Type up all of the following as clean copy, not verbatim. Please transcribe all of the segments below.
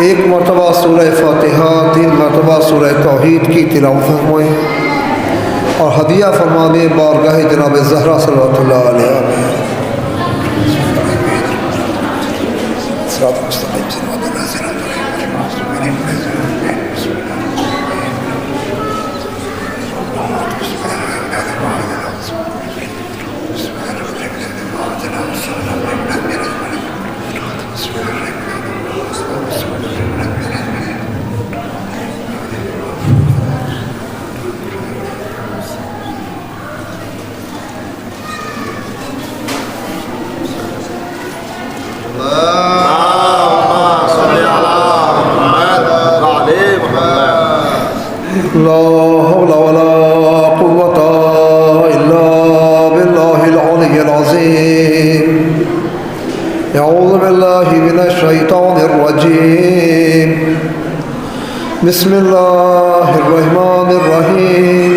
एक मरतबा सूरह फातिहा, 3 मरतबा सूरह तौहीद की तिलावत फरमाएँ और हदिया फरमा दें बारगाह जनाब ज़हरा सल्लल्लाहु अलैहा में। ला हौला वला कुव्वता इल्ला बिल्लाहिल अलिय्यिल अज़ीम। अऊज़ु बिल्लाहि मिनश शैतानिर रजीम। बिस्मिल्लाहिर रहमानिर रहीम।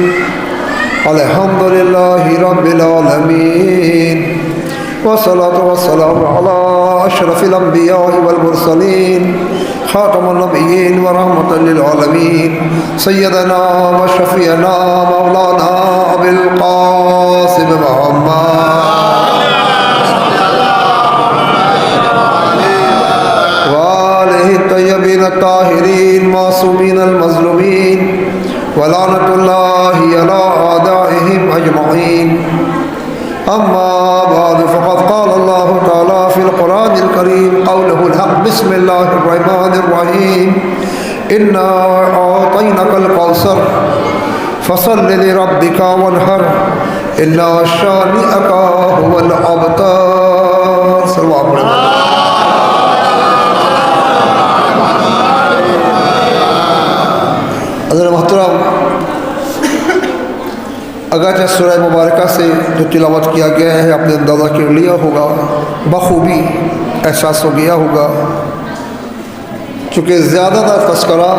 अल्हम्दुलिल्लाहि रब्बिल आलमीन वस्सलातु वस्सलामु अला अशरफिल अंबिया वल मुरसलीन खातमुन नबिय्यीन व रहमतल लिल आलमीन सय्यदना व शफीअना मौलाना अबुल कासिम मुहम्मद व आलिहि तय्यबीन ताहिरीन मासूमीन अल मज़लूमीन व लानतुल्लाहि अला आदाइहिम अजमईन। अम्मा बाद फ़क़द क़ाल अल्लाहु तआला फ़िल क़ुरानिल करीम क़ौलुहुल हक़ बिस्मिल्लाहिर रहमानिर रहीम। इन्ना अअतैनाकल कौसर फ़सल्लि लिरब्बिका वन्हर इन्ना शानिअका हुवल अबतर। सल्लल्लाहु अलैहि वसल्लम। हज़रत मोहतरम, अगरचे सूरह मुबारका से जो तिलावत किया गया है आपने अंदाज़ा कर लिया होगा, बखूबी एहसास हो गया होगा, चूँकि ज़्यादातर तस्करा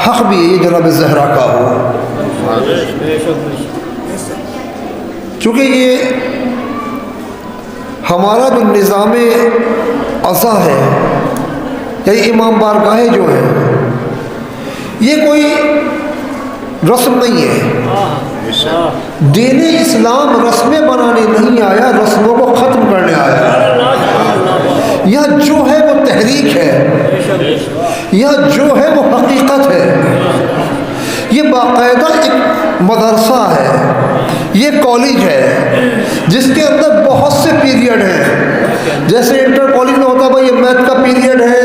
हक़ भी ये जनाब ज़हरा का हो, चूँकि ये हमारा जो निज़ाम अज़ा है या इमाम बारगाहें जो है, ये कोई रस्म नहीं है। दीन इस्लाम रस्में बनाने नहीं आया, रस्मों को ख़त्म करने आया। यह जो है वो तहरीक है, यह जो है वो हकीकत है। ये बाकायदा एक मदरसा है, ये कॉलेज है जिसके अंदर बहुत से पीरियड हैं। जैसे इंटर कॉलेज में होता है भाई ये मैथ का पीरियड है,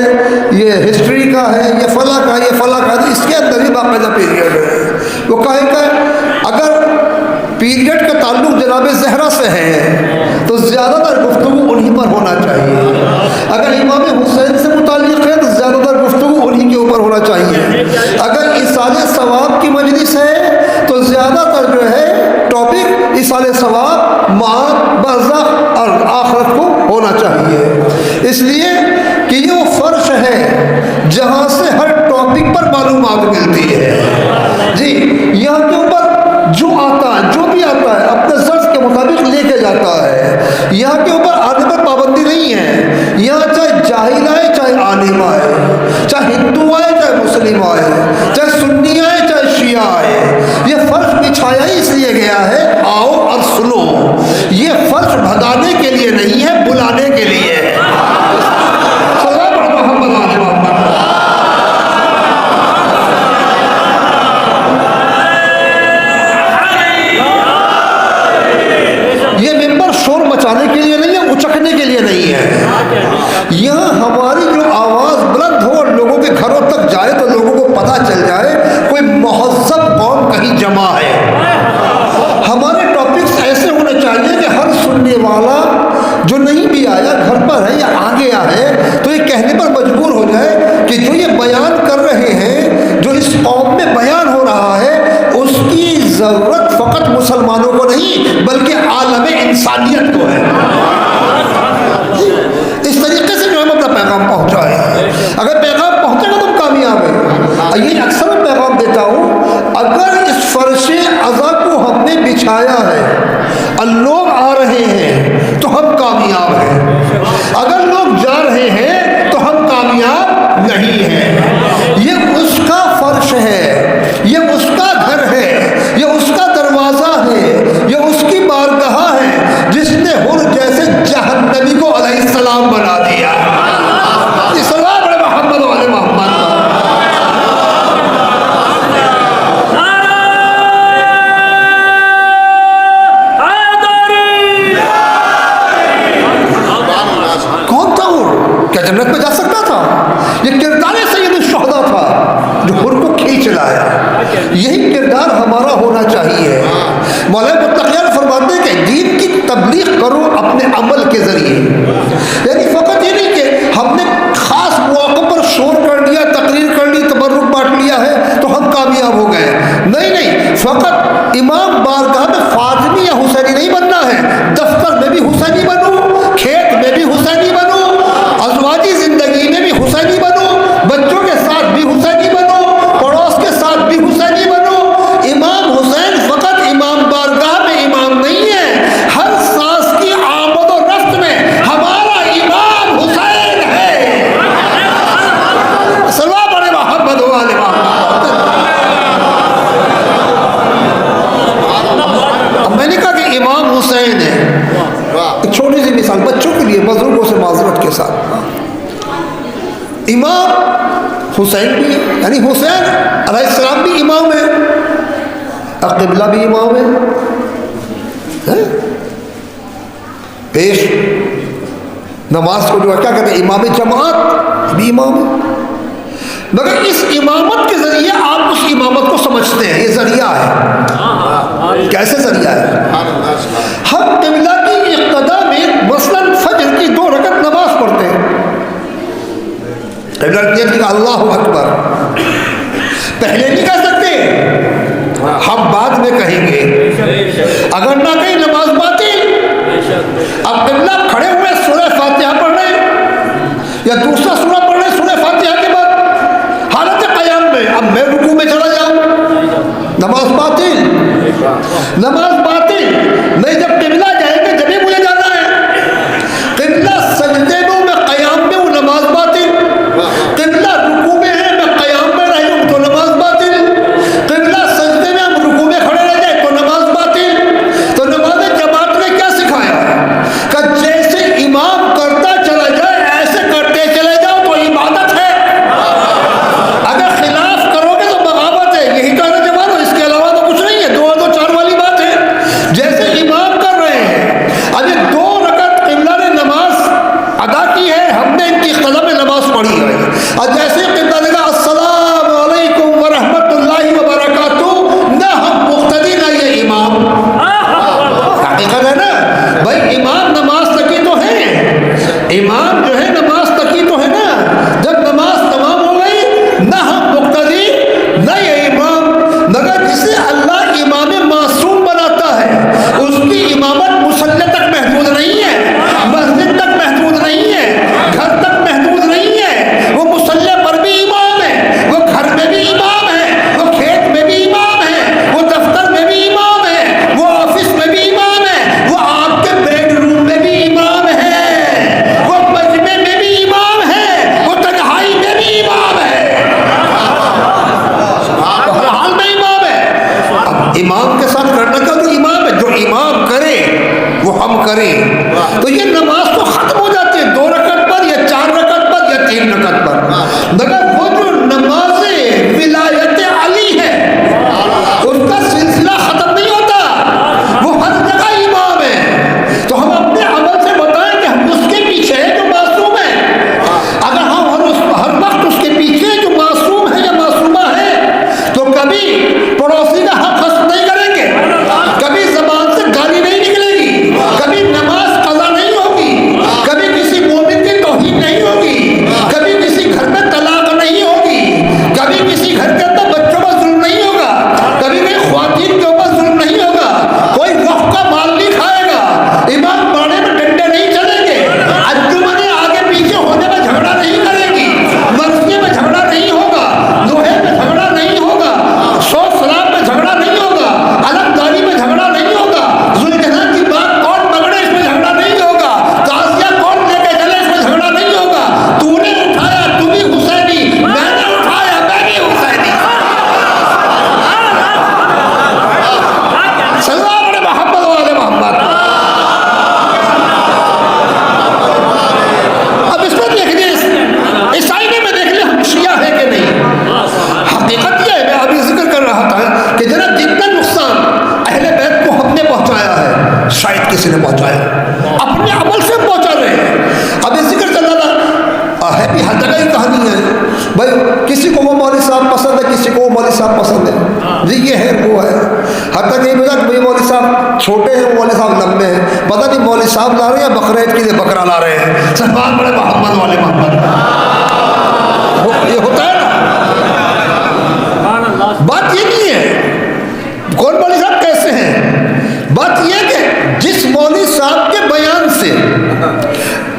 ये हिस्ट्री का है, ये फला का, ये फला का, इसके अंदर भी बाकायदा पीरियड है। वो कहे का अगर पीरियड का ताल्लुक जनाब ज़हरा से है तो ज़्यादातर गुफ्तगू उन्हीं पर होना चाहिए। अगर इमाम हुसैन से मुताल्लिक़ है तो ज़्यादातर गुफ्तगू उन्हीं के ऊपर होना चाहिए। अगर इसाले सवाब की मजलिस है तो ज़्यादातर जो है टॉपिक इसाले सवाब, माद, बरज़ख और आखिरत को होना चाहिए। इसलिए कि ये वो फ़र्श है जहाँ से हर टॉपिक पर मालूमात मिलती है। जी, यहाँ के ऊपर जो आता है, जो भी आता है अपने ज़र्फ़ के मुताबिक लेके जाता है। यहाँ के ऊपर आने पर पाबंदी नहीं है। यहाँ चाहे जाहिल आए, चाहे आलिम आए, चाहे हिंदू आए, चाहे मुस्लिम आए, चाहे सुन्नी आए, चाहे शिया आए, ये फ़र्श बिछाया ही इसलिए गया है आओ और सुनो। ये फ़र्श भगाने के लिए नहीं है, बुलाने के लिए है। मचाने के लिए नहीं है, उचकने के लिए नहीं है। यहाँ हमारी जो आवाज़ बुलंद हो और लोगों के घरों तक जाए तो लोगों को पता चल जाए कोई महज़्ज़ब कौम कहीं जमा है। हमारे टॉपिक्स ऐसे होने चाहिए कि हर सुनने वाला जो नहीं भी आया, घर पर है या आ गया है, तो ये कहने पर मजबूर हो जाए कि जो ये बयान कर रहे हैं, जो इस कौम में बयान हो रहा है, उसकी ज़रूरत फ़कत मुसलमानों को नहीं बल्कि आलम इंसानियत को है। इस तरीके से जो हम अपना पैगाम पहुँचा तऊर, क्या जन्नत में जा सकता था? ये किरदार सैयद शुहदा था जो हुर को खींच लाया। यही किरदार हमारा होना चाहिए। मौलाना मुत्तक़ियान फरमाते हैं कि दीन की तबलीग करो अपने अमल के जरिए, यानी फ़कत ये नहीं कि हमने खास मौक़े पर शोर कर लिया, तकरीर कर ली, तबर्रुक बांट लिया है तो हम कामयाब हो गए। नहीं नहीं, फ़कत इमाम बारगाह में फातिमी या हुसैनी नहीं बनना है, दफ्तर में भी हुसैनी बनो, खेत में भी हुसैनी बनो, अज़वाजी ज़िंदगी में भी हुसैनी बनो, बच्चों के साथ भी हुसैनी बनो, पड़ोस के साथ भी हुसैनी बनो। इमाम हुसैन फ़कत इमाम बारगाह में इमाम नहीं है, हर सांस की आमद और रफ्त में हमारा इमाम हुसैन है। सल्लल्लाहु अलैहि मोहम्मद वाले अब मैंने कहा कि इमाम हुसैन है। एक छोटी सी मिसाल बच्चों के लिए, बुजुर्गों से माजरत के साथ, इमाम हुसैन भी यानी हुसैन अलैहिस्सलाम भी इमाम है, क़िबला भी इमाम है? पेश नमाज को जो है क्या कहते हैं, इमाम जमात भी इमाम है। मगर इस इमामत के जरिए आप उस इमामत को समझते हैं, ये जरिया है। कैसे जरिया है? हम क़िबला की इक़्तिदा में मसलन फजर की 2 रकत नमाज पढ़ते हैं, क़िबला अल्लाहु अकबर पहले नहीं कह सकते, हम बाद में कहेंगे, अगर ना कहीं नमाज बातिल। अब क़िबला खड़े हुए सूरह फातिहा पढ़ रहे या दूसरा सूरा पढ़ रहे सूरह फातिहा के बाद हालत क़याम में, अब मैं रुकू में चला जाऊं, नमाज बातिल, नमाज बातिल। नहीं, जब क़िबला जाएंगे जब ही मुझे जाना है। क़िबला सजदे में, मैं क़याम में हूँ, नमाज बातिल। क़िबला रुकू में है, मैं क़याम में रही हूँ तो नमाज बातिल। क़िबला सजदे में, हम रुकू में खड़े रह जाए तो नमाज बातिल। तो नमाज जमात ने क्या सिखाया कि जैसे इमाम करता चला जाए ऐसे करते चले जाओ तो इबादत है, अगर खिलाफ करोगे तो बगावत है। यही कहना जमानो, इसके अलावा तो कुछ नहीं है। 2 4 वाली बात है। जैसे इमाम कर रहे हैं, अब ये 2 रकत क़िबला ने नमाज अदा की है, हमने इनकी क़ज़ा में नमाज पढ़ी है, और जैसे क़िबला ने कहा अस्सलामु अलैकुम व रहमतुल्लाहि व बरकातुहू, ना हम मुक़्तदी ना ये इमाम। हकीकत है ना भाई, इमाम नमाज तकी तो है, इमाम जो है नमाज तकी तो है ना। जब नमाज तमाम हो गई, ना हम मुक़्तदी ना ये इमाम। मगर जिसे अल्लाह इमाम मासूम बनाता है, उसकी इमामत मुसल्ले तक महदूद नहीं है, मस्जिद तक महदूद नहीं है, घर तक महदूद पसंद है जी, ये है वो है। हत्ता कि भाई मौलवी साहब छोटे हैं, मौलवी साहब लंबे हैं, पता नहीं मौलवी साहब ला रहे हैं या बकरीद के लिए बकरा ला रहे हैं। सरकार बड़े मोहम्मद वाले मोहम्मद, ये होता है ना। बात ये नहीं है कौन मौलवी साहब कैसे हैं, बात ये कि जिस मौलवी साहब के बयान से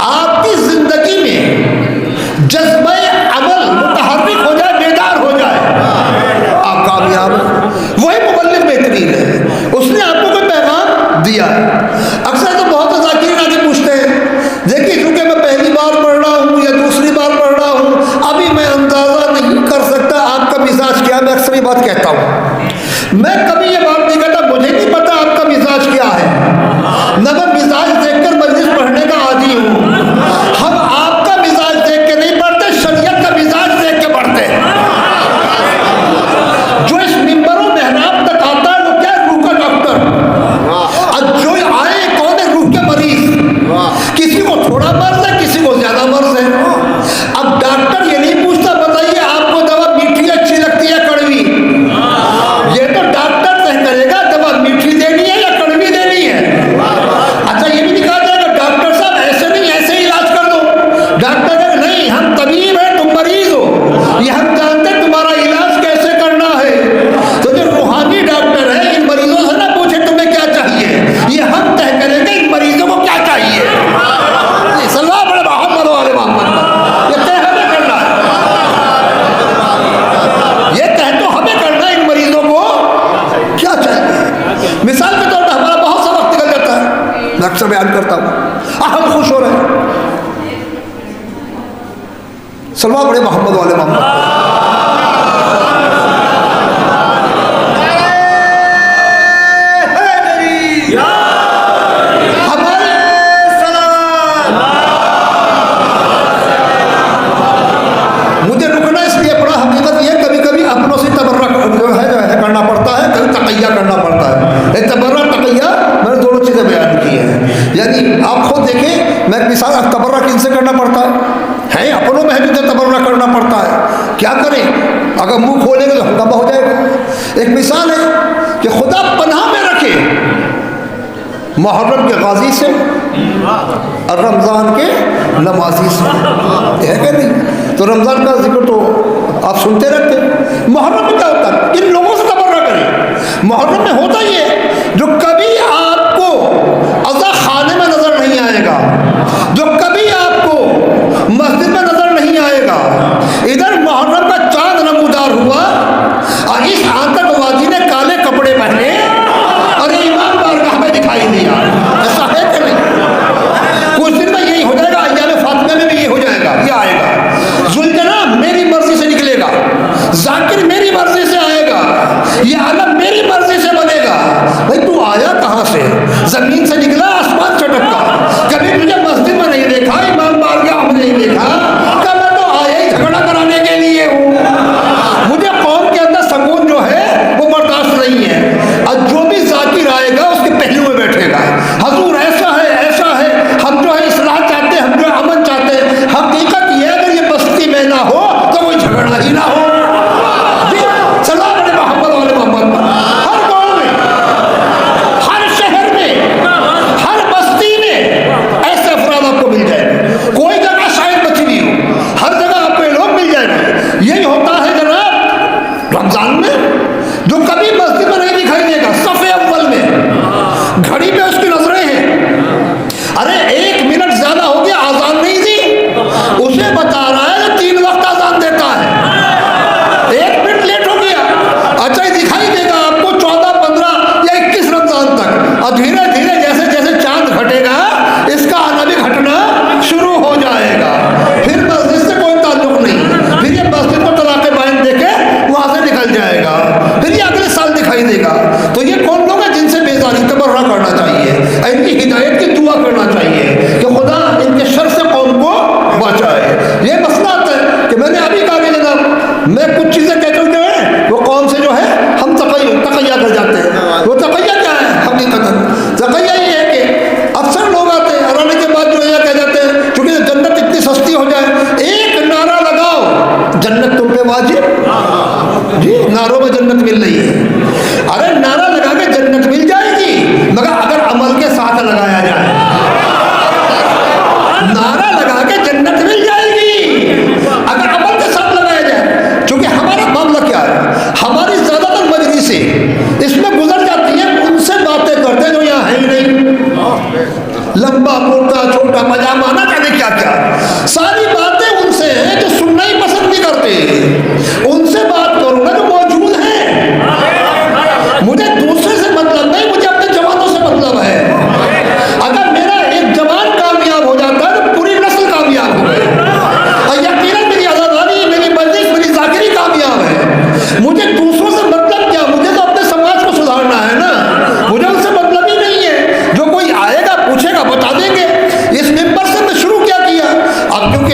आपकी जिंदगी में जज्बे अमल मुतहर्रिक हो जाए, बेदार हो जाए, आप कामयाब हैं। वही मुबल्लिग बेहतरीन है, उसने आपको कोई पैगाम दिया है। अक्सर तो बहुत ज़ाकिरीन आके पूछते हैं, देखिए चूंकि मैं पहली बार पढ़ रहा हूँ या दूसरी बार पढ़ रहा हूँ, अभी मैं अंदाज़ा नहीं कर सकता आपका मिजाज क्या। मैं अक्सर ये बात कहता हूँ, मैं कभी ये बात नहीं कहता मुझे नहीं पता आपका मिजाज क्या है, न मैं मिजाज देखकर मजलिस पढ़ने का आदी हूँ। हम आपका मिजाज देख के नहीं पढ़ते, शरीयत का मिजाज देख के पढ़ते हैं। जो इस मिंबरों मेहराब तक आता है वो क्या है, रूह का डॉक्टर। और जो आए कौन है, रूह के मरीज। किसी को थोड़ा मर्ज है, किसी को ज्यादा मर्ज है। अब डॉक्टर ये नहीं पूछता बताइए आपको दवा मीठी अच्छी लगती है कड़वी, ये तो डॉक्टर तय करेगा दवा मीठी देनी है या कड़वी देनी है। अच्छा ये भी नहीं कहा जाएगा डॉक्टर साहब ऐसे नहीं ऐसे इलाज कर दो। डॉक्टर कहे नहीं हम तबीब हैं, तुम मरीज हो, ये हम जानते हैं तुम्हारा इलाज कैसे करना है। तो जो रूहानी डॉक्टर है इन मरीजों से ना पूछे तुम्हें क्या चाहिए, ये हम तय करेंगे इन मरीजों को क्या चाहिए। सल्लल्लाहु अलैहि मोहम्मद, ये तय हमें करना है, ये तय तो हमें करना है इन मरीजों को क्या चाहिए। मिसाल के तौर पर हमारा बहुत सा वक्त निकल जाता है, मैं अक्सर बयान करता हूँ, हम खुश हो रहे हैं, सल्लल्लाहु अलैहि मोहम्मद वाले मोहम्मद। मुझे रुकना इसलिए पड़ा, हकीकत ये कभी कभी अपनों से तबर्रा जो है करना पड़ता है, कभी तकैया करना पड़ता है। तबर्रा तकैया मैंने दोनों चीज़ें बयान की हैं। यानी आप खुद देखें, मैं मिसाल तबर्रा किनसे करना पड़ता है अपनों में है जिनसे तबर्रा करना पड़ता है। क्या करें, अगर मुंह खोलेंगे तो हंगामा हो जाएगा। एक मिसाल है कि खुदा पनाह में रखे मुहर्रम के गाजी से और रमज़ान के नमाजी से, है क्या नहीं। तो रमज़ान का जिक्र तो आप सुनते रहते, मुहर्रम में क्या होता है, इन लोगों से तबर्रा करें। मुहर्रम में होता ही है जो कभी आपको अज़ा खाने में नजर नहीं आएगा, जो कभी आपको मस्जिद में नजर नहीं आएगा। इधर मुहर्रम का चांद नमूदार हुआ और इस आतंकवादी ने काले कपड़े पहने और इमाम बारगाह में दिखाई दिया। ऐसा है कि नहीं, कुछ दिन में यही हो जाएगा, अय्याम फातिमा में भी ये हो जाएगा, ये आएगा। जुल्जना मेरी मर्जी से निकलेगा, जाकिर मेरी मर्जी से आएगा, ये आलम मेरी मर्जी से बनेगा। भाई तू आया कहाँ से, जमीन से निकला आसमान चटका। कभी तुझे मस्जिद में नहीं देखा, इमाम बारगाह में नहीं देखा, कब मैं तो आया ही झगड़ा कराने के लिए हूँ। मुझे कौम के अंदर सकून जो है वो बर्दाश्त नहीं है। और जो भी जाकिर आएगा उसके पहलू में बैठेगा, हजूर ऐसा है हम जो है इस्लाह चाहते हैं, हम जो अमन चाहते हैं। हकीकत ये है अगर ये बस्ती में ना हो तो कोई झगड़ा ही ना हो। सल्लल्लाहु अलैहि मोहम्मद, हर गाँव में, हर शहर में, हर बस्ती में ऐसे अफराद आपको मिल जाएंगे। कोई जगह शायद बची नहीं हो, हर जगह आपको लोग मिल जाएंगे। यही होता है जनाब रमजान में, जो कभी मस्जिद में नहीं दिखाई देगा, सफ़े अव्वल में, घड़ी पे उसकी नजरें हैं। अरे 1 मिनट ज्यादा हो गया आजान नहीं दी, उसे बता रहा है 3 वक्त आजान देता है।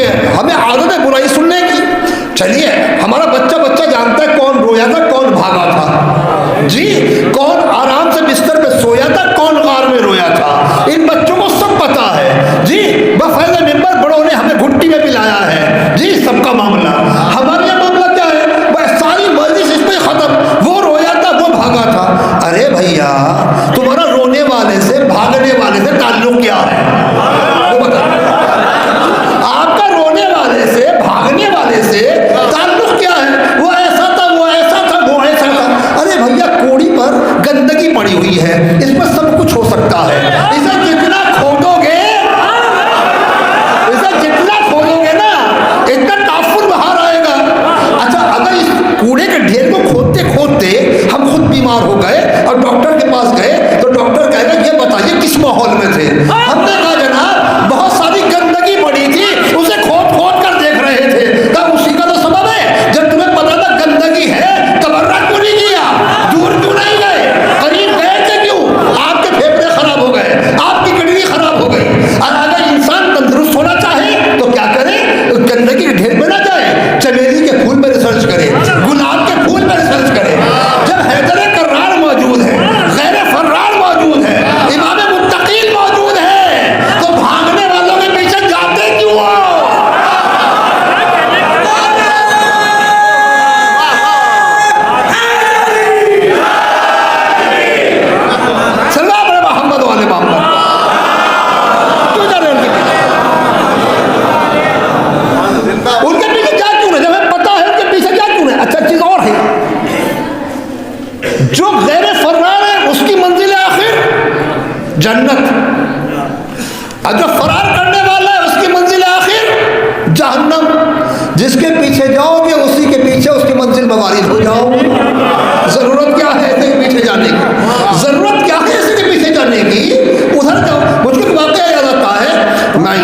क्योंकि हमें आदत है बुराई सुनने की। चलिए, हमारा बच्चा बच्चा जानता है कौन रोया था, कौन भागा था जी, कौन आराम से बिस्तर पे सोया था, कौन कार में रोया था। इन बच्चों को सब पता है जी। बफैज़ मिंबर बड़ों ने हमें घुट्टी में पिलाया है जी सबका मामला। हमारे यहाँ मामला क्या है, बस सारी मजलिस इस पे खत्म, वो रोया था, वो भागा था। अरे भैया, तुम्हारा रोने वाले से भागने वाले से ताल्लुक क्या है, वो बता। आपका रोने वाले से भागने वाले से ताल्लुक क्या है? वो ऐसा था, वो ऐसा था, वो ऐसा था। अरे भैया, कोड़ी पर गंदगी पड़ी हुई है, इसमें सब कुछ हो सकता है। इसे जितना खोदोगे, इसे जितना खोदोगे ना, इतना टाफुर बाहर आएगा। अच्छा, अगर इस कूड़े के ढेर को खोदते खोदते हम खुद बीमार हो गए और डॉक्टर के पास गए, तो डॉक्टर कहेगा ये बताइए किस माहौल में थे। हमने कहा जनाब बहुत सारी गंदगी पड़ी थी, उसे खोद खोद कर देख रहे थे। तब उसी का तो सबब है, जब तुम्हें पता था गंदगी है, तबर्रा क्यों नहीं किया, दूर क्यों नहीं गए, करीब गए थे क्यों? आपके फेफड़े खराब हो गए, आपकी किडनी खराब हो गई। और अगर इंसान तंदुरुस्त होना चाहे तो क्या करे, गंदगी के ढेर में ना जाए, चमेली के फूल में रिसर्च करे, गुलाब के फूल में रिसर्च करे। जब हैदर कर्रार मौजूद है, गैर फर्रार मौजूद है, इमाम मुत्तकीन मौजूद है, तो भागने वालों के पीछे जाते क्यों हो? सल्लल्लाहु अलैहि मोहम्मद वाले मोहम्मद क्यों जा रहे हैं उनके पीछे जा क्यों नहीं? जब हमें पता है उनके पीछे जा क्यों नहीं? अच्छा, चीज और है, जो गैर फरार है उसकी मंजिल आखिर जन्नत, और जो फरार करने वाला है उसकी मंजिल आखिर जहन्नम। जिसके पीछे जाओगे उसी के पीछे उसकी मंजिल में वारिद हो जाओगे। जरूरत क्या है इसके पीछे जाने की? जरूरत क्या है इसके पीछे जाने की? उधर जाओ। मुझको एक वाकया याद आता है, मैं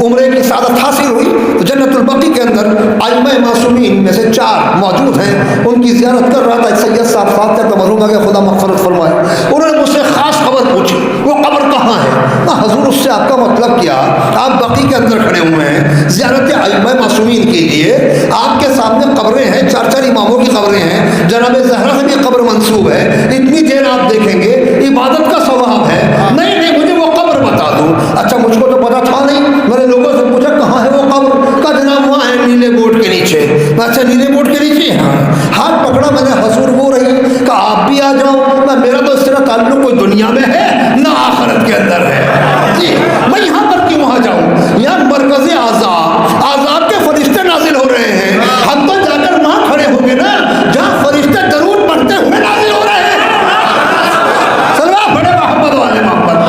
उम्रे की सादत हासिल हुई तो जन्नतुल बकी के अंदर आइम्मा मासूमीन में से 4 मौजूद हैं, उनकी ज़ियारत कर रहा था। सैयद साहब साथ का मरहूम आ गया, खुदा मग़फ़िरत फरमाए। उन्होंने मुझसे ख़ास खबर पूछी, वो कब्र कहाँ है? मैं हजूर उससे आपका मतलब क्या, आप बकी के अंदर खड़े हुए हैं, ज़ियारत आइम्मा मासूमीन कीजिए, आपके सामने कब्रें हैं, 4 इमामों की कब्रें हैं, जनाब ज़हरा से भी कब्र मंसूब है, इतनी देर आप देखेंगे, इबादत का सवाब है। नहीं नहीं, मुझे वो कब्र बता दो। अच्छा, मुझको तो पता था नहीं, मैंने लोगों से पूछा कहाँ है वो कब्र? का जनाब वहाँ है नीले बोर्ड के नीचे। अच्छा, नीले बोर्ड के नीचे? हाँ। हाथ पकड़ा मैंने, हजूर वो रही, कहा आप भी आ जाओ। मैं मेरा तो इस तरह ताल्लुक कोई दुनिया में है ना आखिरत के अंदर है जी, मैं यहाँ पर क्यों वहाँ जाऊँ? यहाँ मरकज़ आज़ाब के फरिश्ते नाजिल हो रहे हैं, हम तो जाकर वहाँ खड़े होंगे ना जहाँ फरिश्ते दरूद पढ़ते हुए नाजिल हो रहे हैं। सल्लल्लाहु बड़े मोहम्मद वाले मोहम्मद।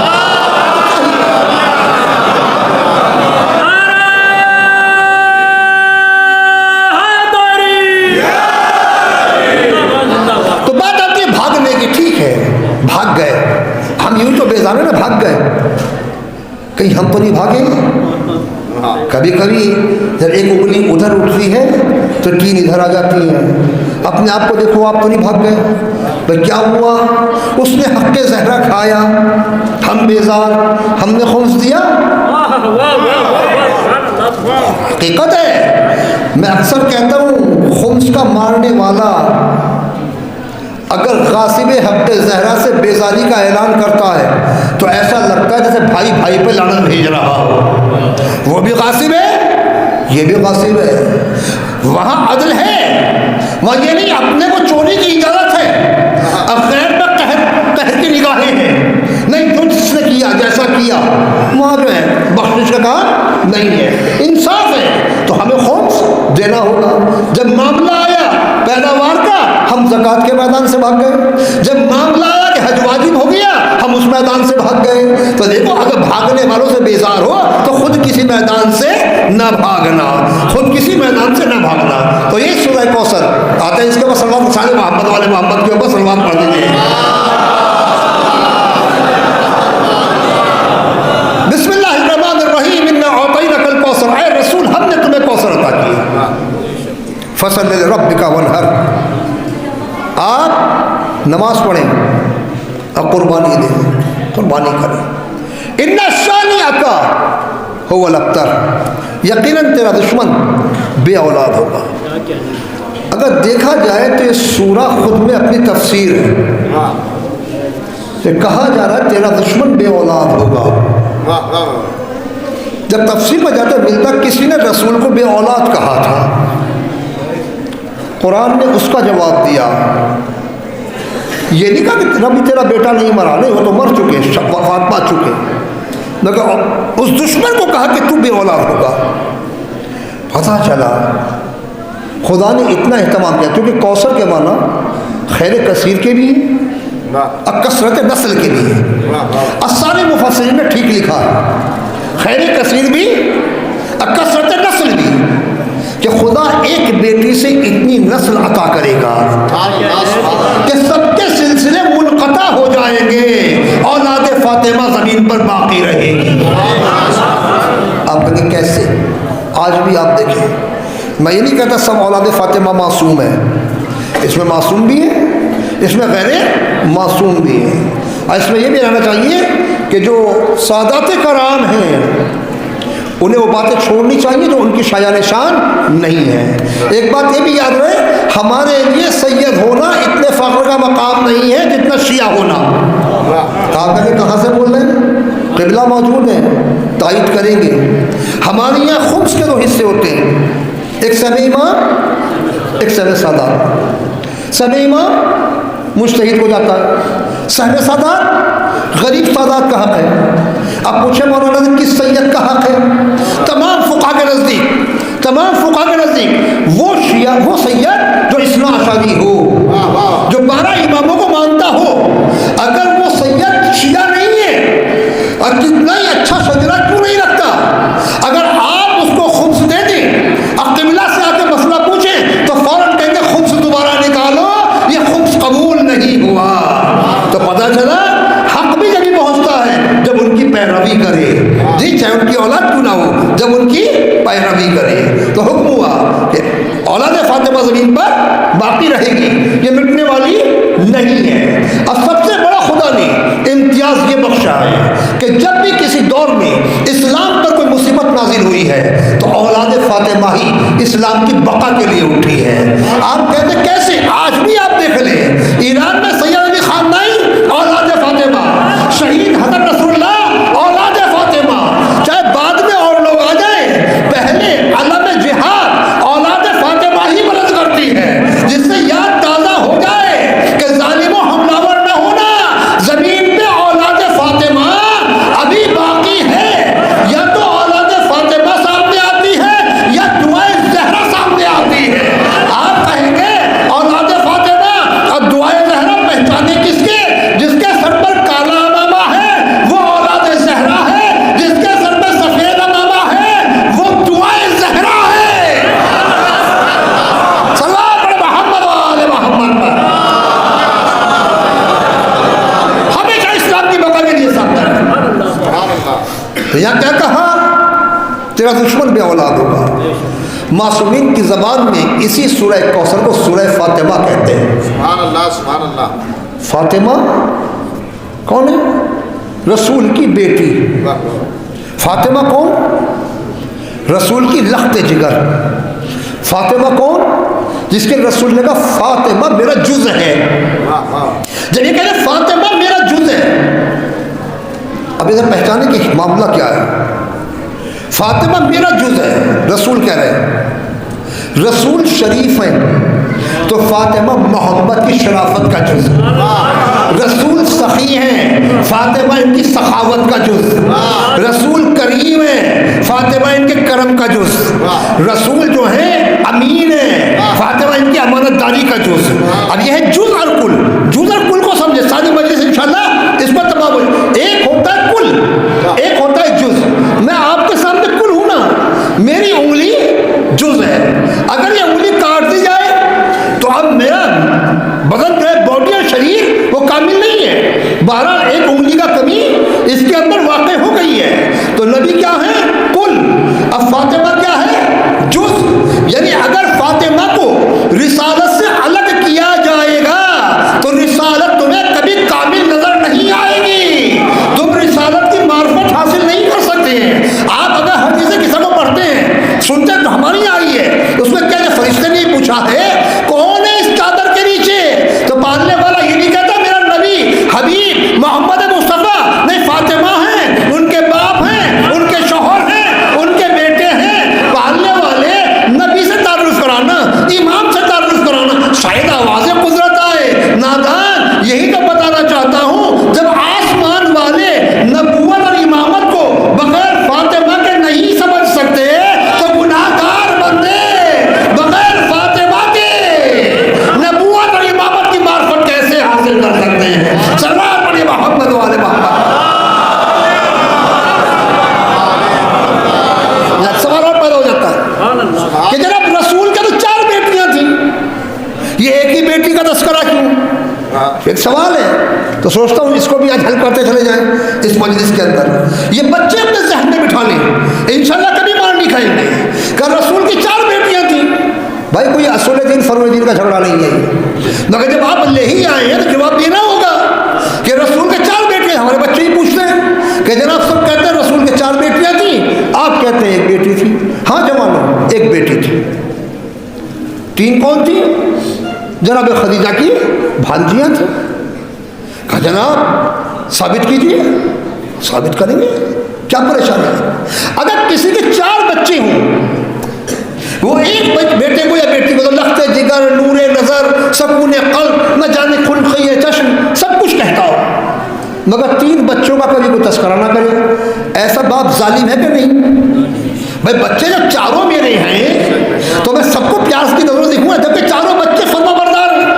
तो बात आती है भागने की, ठीक है भाग गए, हम यूं तो बेजाने ना भाग गए, कहीं हम तो नहीं भागे? कभी कभी जब एक उंगली उधर उठती है तो 3 इधर आ जाती है। अपने आप को देखो, आप तो नहीं भाग गए? भाई क्या हुआ? उसने हक़्क़े ज़हरा खाया, हम बेजार, हमने खुम्स दिया। हकीकत है, मैं अक्सर कहता हूँ खुम्स का मारने वाला अगर गासिब हक़्क़े ज़हरा से बेजारी का ऐलान करता है तो ऐसा लगता है जैसे भाई भाई पे लानत भेज रहा हो। वो भी गासिब है, ये भी गासिब है। वहाँ अदल है, वहाँ ये नहीं अपने को चोरी की इजाज़त है, अब गैर पर कहर की निगाहें हैं, नहीं जो जिसने किया जैसा किया वहाँ जो है बख्शिश का काम नहीं है, इंसाफ है। तो हमें खुम्स देना होगा। जब मामला आया पैदावार का, हम ज़कात के मैदान से भाग गए। जब मामला आया कि हज वाजिब हो गया, हम उस मैदान से भाग गए। तो देखो, अगर भागने वालों से बेजार हो तो खुद किसी मैदान से न भागना, खुद किसी मैदान से न भागना। तो ये सूरह कौसर आते हैं, इसके ऊपर सलवात सारे मोहम्मद वाले मोहम्मद के ऊपर सलवात पढ़ दीजिए। बिस्मिल्लाहिर्रहमानिर्रहीम, इन्ना अतैनाकल कौसर, ऐ रसूल हमने तुम्हें कौसर अता किया। फसल रब्बिका वनहर, आप नमाज पढ़ें और कुर्बानी दें, कुर्बानी करें। इन्ना शानिअका हुवल अब्तर, यकीनन तेरा दुश्मन बे औलाद होगा। अगर देखा जाए तो ये सूरा खुद में अपनी तफसीर है कि कहा जा रहा है तेरा दुश्मन बे औलाद होगा। जब तफसीर में जाता मिलता किसी ने रसूल को बे औलाद कहा था, कुरान ने उसका जवाब दिया। ये नहीं कहा कि नबी तेरा बेटा नहीं मरा, नहीं, वो तो मर चुके, वफात पा चुके, मगर उस दुश्मन को कहा कि तू बे औलाद होगा। पता चला खुदा ने इतना एहतमाम किया, क्योंकि कौसर के माना खैर कसीर के लिए और कसरत नस्ल के लिए। सारे मुफस्सिरीन ने ठीक लिखा है, खैर कसीर भी और कसरत नस्ल भी, कि खुदा एक बेटी से इतनी नस्ल अता करेगा कि सबके सिलसिले मुनक़ता हो जाएंगे, औलाद फातिमा ज़मीन पर बाकी रहेगी। आप कहेंगे कैसे? आज भी आप देखें, मैं ये नहीं कहता सब औलाद फातिमा मासूम है, इसमें मासूम भी है, इसमें गैर मासूम भी है। और इसमें यह भी रहना चाहिए कि जो सादात कराम हैं उन्हें वो बातें छोड़नी चाहिए जो उनकी शायान शान नहीं है। एक बात ये भी याद रहे, हमारे लिए सैयद होना इतने फ़ख्र का मकाम नहीं है जितना शिया होना। कहाँ से बोल रहे हैं? क़िबला मौजूद है, तायद करेंगे। हमारे यहाँ खुम्स के दो हिस्से होते हैं, एक सब इमाम, एक सब सादात। सब इमाम मुज्तहिद हो जाता है, सहब सादात गरीब सादात का हक़ है। अब पूछे मौलाना ने किस सैयद का हक़ है? तमाम फुक़हा के नज़दीक, तमाम फुक़हा के नज़दीक वो शिया, वो सैयद जो इस्ना अशरी हो, जो 12 इमामों को मानता हो। अगर वो सैयद शिया नहीं है और कितना ही अच्छा शजरा क्यों नहीं रखता, अगर आप उसको खुम्स दे दें, अब क़िबला से आके मसला पूछें तो फ़ौरन कहेंगे खुम्स दोबारा निकालो, ये खुम्स कबूल नहीं हुआ। तो पता चला हक़ भी जब पहुँचता है जब उनकी पैरवी करे, जी चाहे उनकी औलाद क्यों ना हो, जब उनकी पैरवी करे। तो हुक्म हुआ कि औलाद फातिमा ज़मीन पर बाकी रहेगी, ये मिटने वाली नहीं है। और सबसे बड़ा खुदा ने इम्तियाज़ ये बख्शा है कि जब भी किसी दौर में इस्लाम पर कोई मुसीबत नाजिल हुई है तो औलाद फातिमा ही इस्लाम की बका के लिए उठी है। आप कहते कैसे? आज भी आप देख लें, ईरान में सैयद अली खानदानी औलाद फातिमा, शहीद हज़रत रसूलुल्लाह औलाद फातिमा, चाहे बाद में और लोग आ जाए, पहले अलम जिहाद औलाद फातिमा ही बुलंद करती है, जिससे याद ताज़ा हो जाए कि जालिमों हमलावर न होना, ज़मीन पे औलाद फातिमा अभी बाकी है। या तो औलाद फातिमा सामने आती है या दुआए ज़हरा सामने आती है। आप कहेंगे औलाद फातिमा और दुआए ज़हरा पहचाने किसके? जिसके सर पर काला अमामा है वो औलाद ज़हरा है, जिसके सर पर सफ़ेद अमामा है वो दुआए ज़हरा है। सल्लल्लाहु अलैहि मोहम्मद वाले मोहम्मद पर हमेशा इस्लाम की बका के लिए सामने रखें। तो यहाँ क्या कहा? तेरा दुश्मन बे औलाद होगा। मासूमीन की ज़बान में इसी सूरह कौसर को सूरह फातिमा कहते हैं। सुभान अल्लाह, सुभान अल्लाह। फातिमा कौन है? रसूल की बेटी। फातिमा कौन? रसूल की लख्त जिगर। फातिमा कौन? जिसके रसूल ने कहा फातिमा मेरा जुज़ है। जब ये कहते फातिमा मेरा जुज़ है, अब इधर पहचाने की मामला क्या है? फातिमा मेरा जुज़ है, रसूल कह रहे हैं। रसूल शरीफ है तो फातिमा मोहब्बत की शराफत का जुज़। रसूल सखी हैं, फातिमा इनकी सखावत का जुज़। रसूल करीम है, फातिमा इनके करम का जुज़। रसूल जो है अमीन है, फातिमा इनकी अमानतदारी का जुज़। अब यह है जुज़ और कुल। जुज़ और कुल को समझे, सारी मजलिस इंशाल्लाह इस पर तबाह हो। एक होता है कुल, एक होता है जुज़। मैं आपके सामने कुल हूं ना, मेरी उंगली जुज़ है। अगर ये उंगली काट दी जाए तो अब मेरा बदन जो है, बॉडी और शरीर वो कामिल नहीं है। 12 एक उंगली का कमी इसके अंदर वाक़ई हो गई है। तो नबी क्या है? कुल। अब फातिमा क्या है? जुज़। यानी अगर फातिमा को रिसालत से अलग किया जाएगा तो रिसालत तुम्हें कभी कामिल नजर नहीं आएगी। तुम रिसालत की मार्फत हासिल नहीं कर सकते हैं। आप अगर हर किसी किस्म को पढ़ते हैं एक सवाल है, तो सोचता हूँ इसको भी आज हल करते चले जाएं इस मजलिस के अंदर। ये बच्चे अपने ज़हन में बिठा लें, इंशाल्लाह कभी मार नहीं खाएंगे। कि रसूल की 4 बेटियां थी। भाई कोई असूल दीन फर्ज दीन का झगड़ा नहीं है, मगर जब आप ले ही आए हैं तो जवाब देना होगा कि रसूल के 4 बेटियां। हमारे बच्चे ही पूछते हैं कि जनाब सब कहते हैं रसूल के 4 बेटियां थी, आप कहते हैं 1 बेटी थी। हाँ जवानों, 1 बेटी थी। 3 कौन थी? जनाब खदीजा की भांजियां थी। कहा जनाब साबित कीजिए। साबित करेंगे, क्या परेशानी है? अगर किसी के 4 बच्चे हों, वो एक बेटे को या बेटी को तो लख्ते जिगर, नूरे नजर, सकूने कल्ब, न जाने खुल्क़े चश्म सब कुछ कहता हो, मगर 3 बच्चों का कभी कोई तस्करा ना करे, ऐसा बाप जालिम है कि नहीं? भाई बच्चे जब 4 मेरे हैं तो मैं सबको प्यार की नजरों देखूंगा, जबकि 4 बच्चे फर्माबरदार हैं।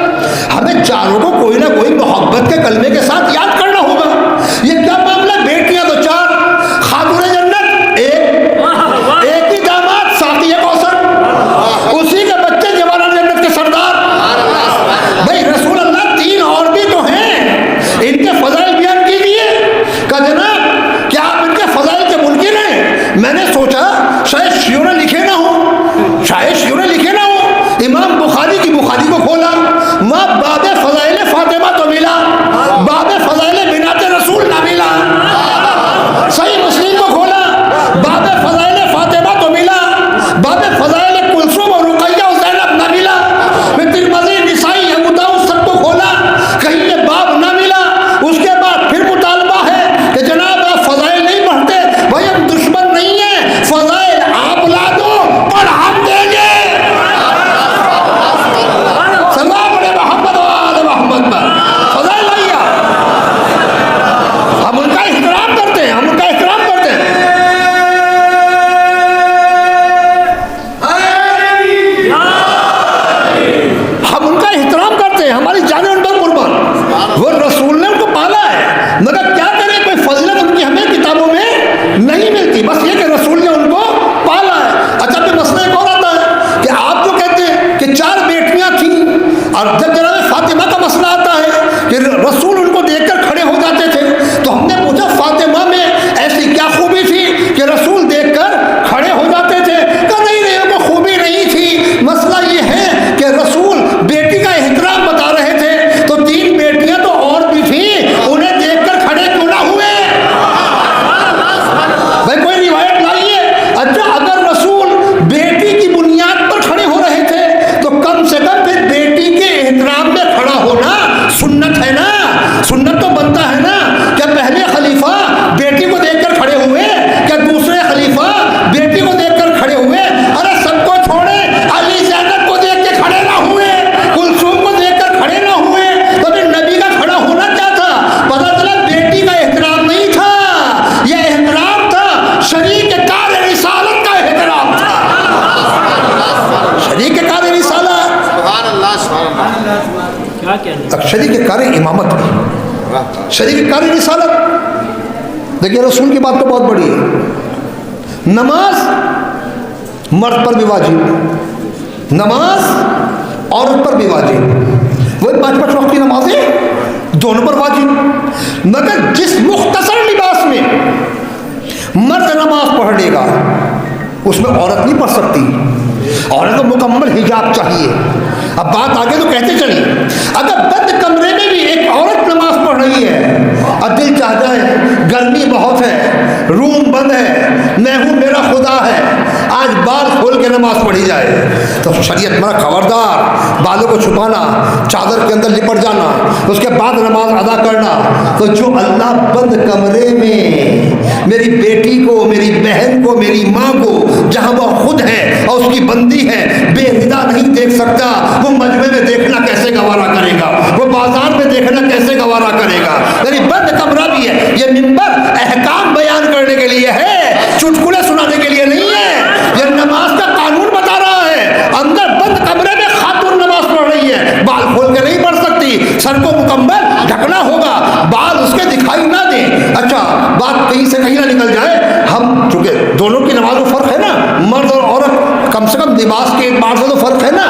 हमें 4 को कोई ना कोई मोहब्बत के कलमे के साथ याद करना होगा। ये क्या मामला? बेटियां तो 4, खातूने जन्नत 1, एक ही दामाद साथी है कौसर, उसी के बच्चे जवान जन्नत के सरदार। भाई रसूल अल्लाह 3 और भी तो हैं, इनके फजाइल बयान कीजिए। कहा जनाब क्या आप इनके फजाइल के मुनकिर हैं? मैंने सोचा शायद शियों ने लिखे ना हो, शायद शियों ने लिखे ना हो। इमाम बुखारी की बुखारी को खोला, माँ बाबे फजाइल फातिमा तो मिला, बाबे फजाइल बिनाते रसूल ना मिला। सही मुस्लिम को खोला, बाबे फजाइल फातिमा तो मिला, बाबे फजाइल कुलसुम और रुकैया और ज़ैनब ना मिला। फिर तिरमिज़ी, निसाई, अबू दाऊद सबको खोला, कहीं ये बाब ना मिला। उसके बाद फिर मुतालबा है कि जनाब आप फजाइल नहीं पढ़ते। भाई हम दुश्मन नहीं है, फजाइल आप ला दो और हम देंगे। सल्लल्लाहु अलैहि मोहम्मद पर फजाइल लाइए। हम उनका एहतराम करते हैं, हम उनका एहतराम करते हैं। हम उनका एहतराम करते हैं, हमारी जाने उन पर कुर्बान। वो रसूल ने उनको पाला है, मगर क्या करें, कोई फजीलत उनकी हमें किताबों में नहीं मिलती। बस ये कि रसूल ने उनको पाला है। अच्छा फिर मसला एक और आता है कि आप जो कहते हैं कि 4 बेटियां थी, और जब जनाब फातिमा का मसला आता है कि रसूल उनको देखकर खड़े हो जाते थे, तो हमने पूछा फातिमा में ऐसी क्या खूबी थी कि रसूल देखकर खड़े हो जाते थे? कहा नहीं नहीं, वो खूबी नहीं थी। मसला ये है कि रसूल बेटी का एहतराम बता रहे थे, तो 3 बेटियां तो और भी थी, उन्हें देखकर खड़े क्यों ना हुए? भाई कोई रिवायत लाइए। अच्छा अगर रसूल बेटी की बुनियाद पर खड़े हो रहे थे, तो कम से कम फिर बेटी के एहतराम में खड़ा होना सुन्नत है ना? सुन्नत तो बनता है ना। क्या पहले खलीफा बेटी को देखकर खड़े हुए? क्या दूसरे खलीफा बेटी को देखकर खड़े हुए? अरे सबको छोड़े, अली ज़ैनब को देख के खड़े ना हुए, कुलसूम को देखकर खड़े ना हुए, तो फिर नबी का खड़ा होना क्या था? पता चला बेटी का एहतराम नहीं था, यह एहतराम था शरीक कार रिसालत का एहतराम था। शरीक कार रिसालत, शरीक कार इमामत, शरीक कार रिसालत। देखिए रसूल की बात तो बहुत बड़ी है। नमाज मर्द पर भी वाजिब, नमाज औरत पर भी वाजिब। वही 5-5 वक्त की नमाजें दोनों पर वाजिब। मगर जिस मुख्तसर लिबास में मर्द नमाज पढ़ लेगा, उसमें औरत नहीं पढ़ सकती। औरत को मुकम्मल हिजाब चाहिए। अब बात आगे तो कहते चलिए, अगर बंद कमरे में भी एक औरत नमाज पढ़ रही है और दिल चाहता है, गर्मी बहुत है, रूम बंद है, मैं हूँ मेरा खुदा है, आज बाल खोल के नमाज पढ़ी जाए, तो शरीयत मना खबरदार, बालों को छुपाना, चादर के अंदर लिपट जाना, उसके बाद नमाज अदा करना। तो जो अल्लाह बंद कमरे में मेरी बेटी को, मेरी बहन को, मेरी माँ को, जहाँ वह खुद है और उसकी बंदी है, बेरिदा नहीं देख सकता, वो मजमे में देखना कैसे गवारा करेगा? वो बाजार में देखना कैसे गवारा करेगा? यानी बंद कमरा भी है। ये मिंबर अहकाम बयान करने के लिए है, चुटकुले सुनाने के लिए नहीं है। ये नमाज का कानून बता रहा है। अंदर बंद कमरे में खातून नमाज पढ़ रही है, बाल खोल के नहीं पढ़ सकती, सर को मुकम्मल ढकना होगा, बाल उसके दिखाई ना दे। अच्छा बात कहीं से कहीं ना निकल जाए, हम चूंकि दोनों की नमाज में फर्क है ना, मर्द और औरत कम से कम लिबास के एतबार से तो फर्क है ना।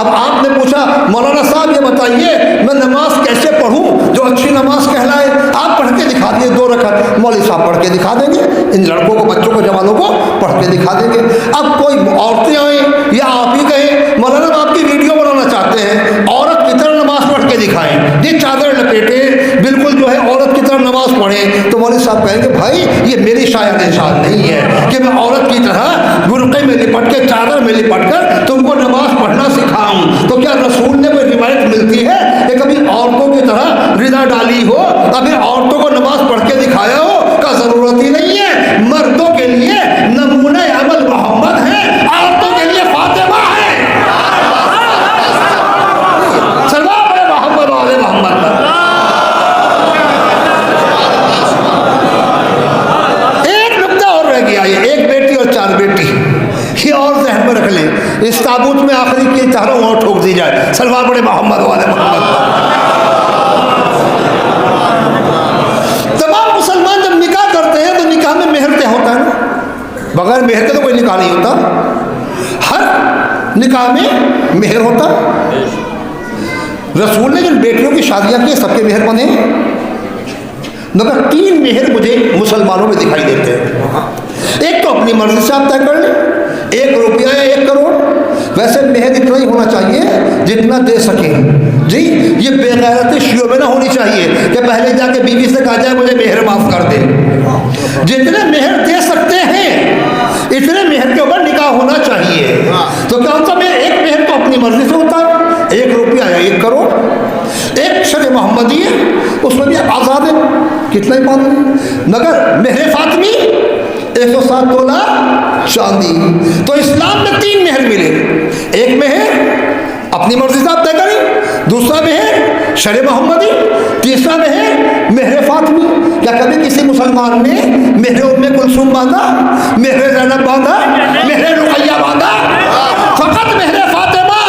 अब आपने पूछा मौलाना साहब ये बताइए मैं नमाज कैसे पढ़ूं जो अच्छी नमाज कहलाए, आप पढ़ के दिखा दिए 2 रकात, मौलवी साहब पढ़ के दिखा देंगे, इन लड़कों को, बच्चों को, जवानों को पढ़ के दिखा देंगे। अब कोई औरतें आए या आप ही कहें मौलाना आपकी वीडियो बनाना चाहते हैं, औरत की तरह नमाज पढ़ के दिखाएं, ये चादर लपेटे बिल्कुल जो है औरत की तरह नमाज पढ़ें, तो मौलवी साहब कहेंगे भाई ये मेरी शायद निशान नहीं है कि मैं औरत की तरह बुर्के में लिपट के, चादर में लिपट कर तुमको नमाज पढ़ना सिखाऊं। तो क्या रसूल ने कोई रिवायत मिलती है कि कभी औरतों की तरह रिदा डाली हो, कभी औरतों को नमाज पढ़ के दिखाया हो? का जरूरत ही नहीं है। मर्दों के लिए नमूने अमल मोहम्मद है, औरतों के लिए फातिमा है। सल्लल्लाहु अलैहि मोहम्मद। एक नुक्ता और रह गया, ये एक बेटी और 4 बेटी, ये और ज़हन में रख लें। इस ताबूत में आखिरी की चारों और ठोक दी जाए। सल्लल्लाहु अलैहि मोहम्मद। तमाम मुसलमान जब निकाह करते हैं तो निकाह में मेहर तय होता है ना, बगैर मेहर के तो कोई निकाह नहीं होता। हर निकाह में मेहर होता। रसूल ने जिन बेटियों की शादियां की सबके मेहर बने, मगर 3 मेहर मुझे मुसलमानों में दिखाई देते हैं। एक तो अपनी मर्जी से आप तय कर लें, 1 रुपया या 1 करोड़। वैसे मेहर इतना ही होना चाहिए जितना दे सकें जी। ये बेगैरती शियों में ना होनी चाहिए कि पहले जाके बीवी से कहा जाए मुझे मेहर माफ कर दे। जितने मेहर दे सकते हैं इतने मेहर के ऊपर निकाह होना चाहिए। तो कौन सा मेहर? एक मेहर तो अपनी मर्जी से होता है, 1 रुपया या 1 करोड़। एक शर मोहम्मदी है, उसमें भी आज़ाद है, कितना ही पानी। मगर मेहर फातमी 107 तोला चांदी। तो इस्लाम में 3 मेहर मिले। एक मेहर अपनी मर्जी से आप तय करें, दूसरा मेहर शर मोहम्मदी, तीसरा मेहर मेहर फातमी। क्या कभी किसी मुसलमान ने मेहर उम्मे कुलसूम बांधा, मेहर ज़ैनब बांधा, मेहर रुक़ैया बांधा? फ़कत मेहर फातिमा,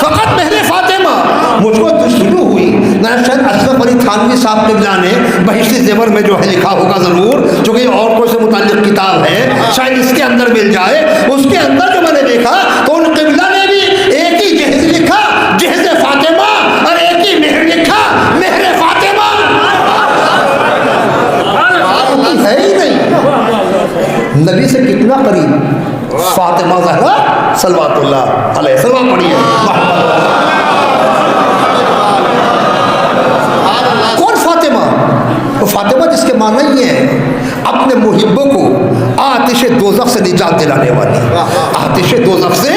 फ़कत मेहर फातिमा। मुझको शुरू हुई ना, शायद अशरफ अली थानवी साहब ने जाने बहिश्ती ज़ेवर में जो है लिखा होगा ज़रूर, जो कि औरतों से मुताल्लिक़ किताब है, शायद इसके अंदर मिल जाए। उसके अंदर जो मैंने देखा तो उन क़िबला ने भी एक ही जहेज़ लिखा, जहेज़ फातिमा, और एक ही मेहर लिखा, मेहर फातिमा। है ही नहीं। नबी से कितना करीब फातिमा ज़हरा सल्लल्लाहु अलैहि वसल्लम। पढ़िए कौन फातिमा? तो फातिमा जिसके माना ये है अपने मुहिब्बों को आतिश दोज़ख से निजात दिलाने वाली, आतिश दोज़ख से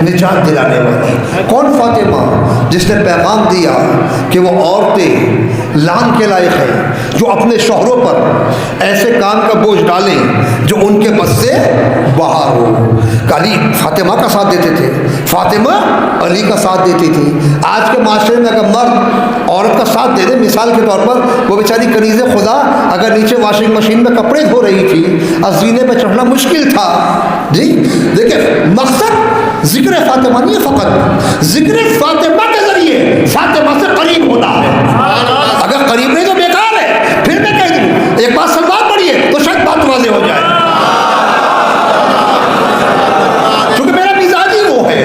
निजात दिलाने वाली। कौन फातिमा? जिसने पैगाम दिया कि वो औरतें लान के लायक हैं जो अपने शौहरों पर ऐसे काम का बोझ डालें जो उनके बस से बाहर हो। अली फातिमा का साथ देते थे, फातिमा अली का साथ देती थी। आज के माशरे में अगर मर्द औरत का साथ दे दे, मिसाल के तौर पर वो बेचारी कनीज़े खुदा अगर नीचे वॉशिंग मशीन में कपड़े धो रही थी, अजीने पे चढ़ना मुश्किल था जी। देखिए मकसद जिक्र फातिमा नहीं है, फ़कत जिक्र फातिमा के ज़रिए फातिमा से करीब होना है। अगर करीब नहीं तो बेकार है। फिर मैं कह दूँ एक बात सलमान पढ़िए तो शायद बात वाज़ेह हो जाए, क्योंकि मेरा मिजाज ही वो है।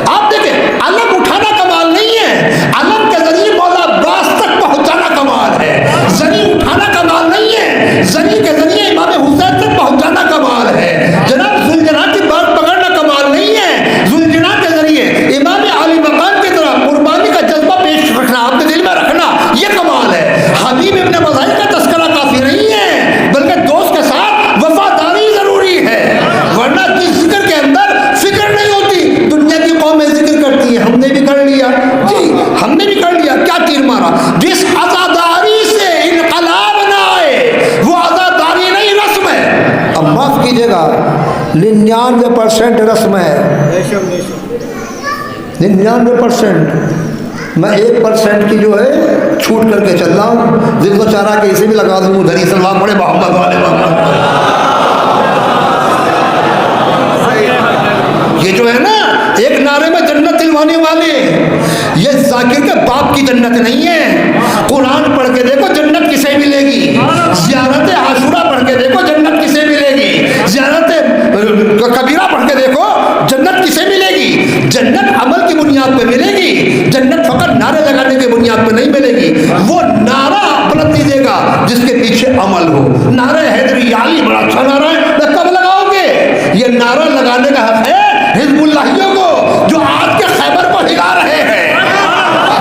आप देखें अलम उठाना कमाल नहीं है, अलम के जरिए मौला अब्बास तक पहुंचाना कमाल है। जनी उठाना कमाल नहीं है, जनी के जरिए इमाम हुसैन तक पहुंचाना कमाल है। जनाब जुलजना की बात पकड़ना कमाल नहीं है, जुलजना के जरिए इमाम अली मकाम की तरह कुर्बानी का जज्बा पेश रखना, अपने दिल में रखना, यह कमाल है। हबीब इब्न मज़ाहिर का तस्करा काफी नहीं है, बल्कि दोस्त के साथ वफादारी जरूरी है। वरना जिस जिक्र के अंदर फिक्र नहीं होती, दुनिया की कौमें जिक्र करती है, हमने भी कर लिया जी, हमने भी कर लिया, क्या तीर मारा। जिस आज़ादारी से इनकलाब ना आए वो आज़ादारी नहीं, रस्म है। अब माफ कीजिएगा 99% रस्म है, 99%। मैं 1% की जो है छूट करके चल रहा हूँ, दिल को चारा के इसे भी लगा दूँ उधर ही सलमान पड़े मोहम्मद वाले मोहम्मद। ये जो है ना एक नारे में जन्नत दिलवाने वाले, ये जाकिर के बाप की जन्नत नहीं है। कुरान पढ़ के देखो जन्नत किसे मिलेगी, ज़ियारत आशूरा पढ़ के देखो जन्नत किसे मिलेगी, ज़ियारत कबीरा पढ़ के देखो जन्नत किसे मिलेगी? जन्नत अमल की बुनियाद पे मिलेगी। जन्नत फकत नारे लगाने की बुनियाद पे नहीं मिलेगी। वो नारा बुलंद देगा जिसके पीछे अमल हो। नारा हैदरी याली बड़ा अच्छा नारा है, कब लगाओगे? ये नारा लगाने का हक है हिजबुल्लाहियों को, जो आज के खैबर को हिला रहे हैं,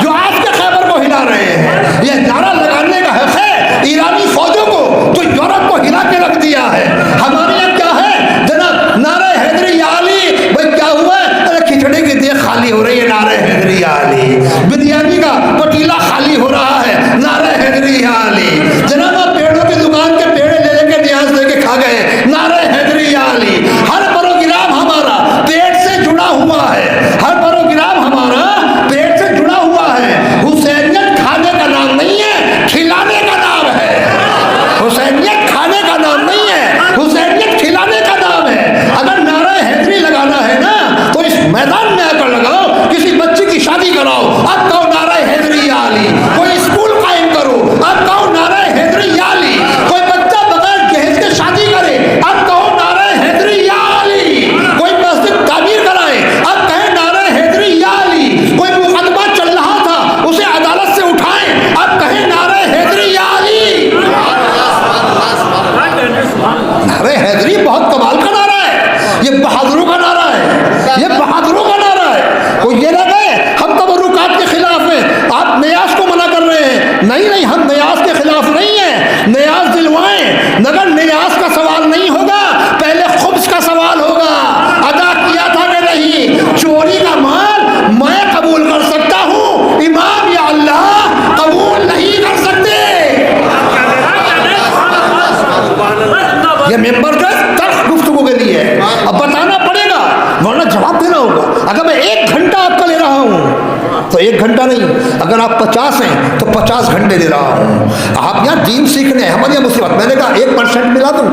जो आज के खैबर को हिला रहे हैं। ये नारा लगाने का हक है ईरानी फौजों को, जो यूरोप को हिला के रख दिया है। हमारे यहाँ क्या है जनाब? नारे हैदरी याली। भाई क्या हुआ? अरे खिचड़ी की देख खाली हो रही है, नारे हैदरी याली। बिरयानी का पतीला खाली हो रहा है, नारे हैदरी याली। जनाब आप पेड़ों की दुकान के पेड़े ले लेके न्याज लेके खा गए, नारे हैदरी याली। हर प्रोग्राम हमारा पेट से जुड़ा हुआ है, हर प्रोग्राम हमारा पेट से जुड़ा हुआ है। हुसैनियत खाने का नाम नहीं है, खिलाने का नाम है। हुसैनियत खाने का नाम नहीं है, हुसैनियत खिलाने का नाम है। अगर नारा हैदरी लगाना है ना तो इस मैदान में आकर लगाओ, किसी बच्ची की शादी कराओ, अब कहो नारा हैदरी याली। कोई स्कूल कायम करो, अब कहो नारा हैदरी याली। कोई बच्चा बगैर जहेज के शादी करे, अब कहो नारा हैदरी याली। कोई मस्जिद तामीर कराए, अब कहे नारा हैदरी याली। कोई मुकदमा चल रहा था उसे अदालत से उठाएं, अब कहे नारा हैदरी याली। नारे हैदरी बहुत कमाल का नारा है, ये बहादुरों का नारा है, ये बहादुरों का नारा है। कोई ये ना कहे हम तबर्रुकात के खिलाफ हैं, आप न्यास को मना कर रहे हैं। नहीं नहीं, हम न्यास के खिलाफ नहीं है, न्यास दिलवाएं। मगर न्यास का सवाल नहीं होगा, पहले खुब्स का सवाल होगा। अदा किया था कि नहीं? चोरी का माल मैं कबूल कर सकता हूँ, इमाम या अल्लाह कबूल नहीं कर सकते। ये मेंबर का तर्क गुफ्तगू के लिए है, अब बताना पड़ेगा वरना जवाब देना होगा। अगर मैं 1 घंटा आपका ले रहा हूँ तो 1 घंटा नहीं, अगर आप 50 हैं तो 50 घंटे ले रहा हूँ। आप यहाँ दीन सीखने हैं, हमारे यहाँ मुसीबत। मैंने कहा 1% मिला दूँ,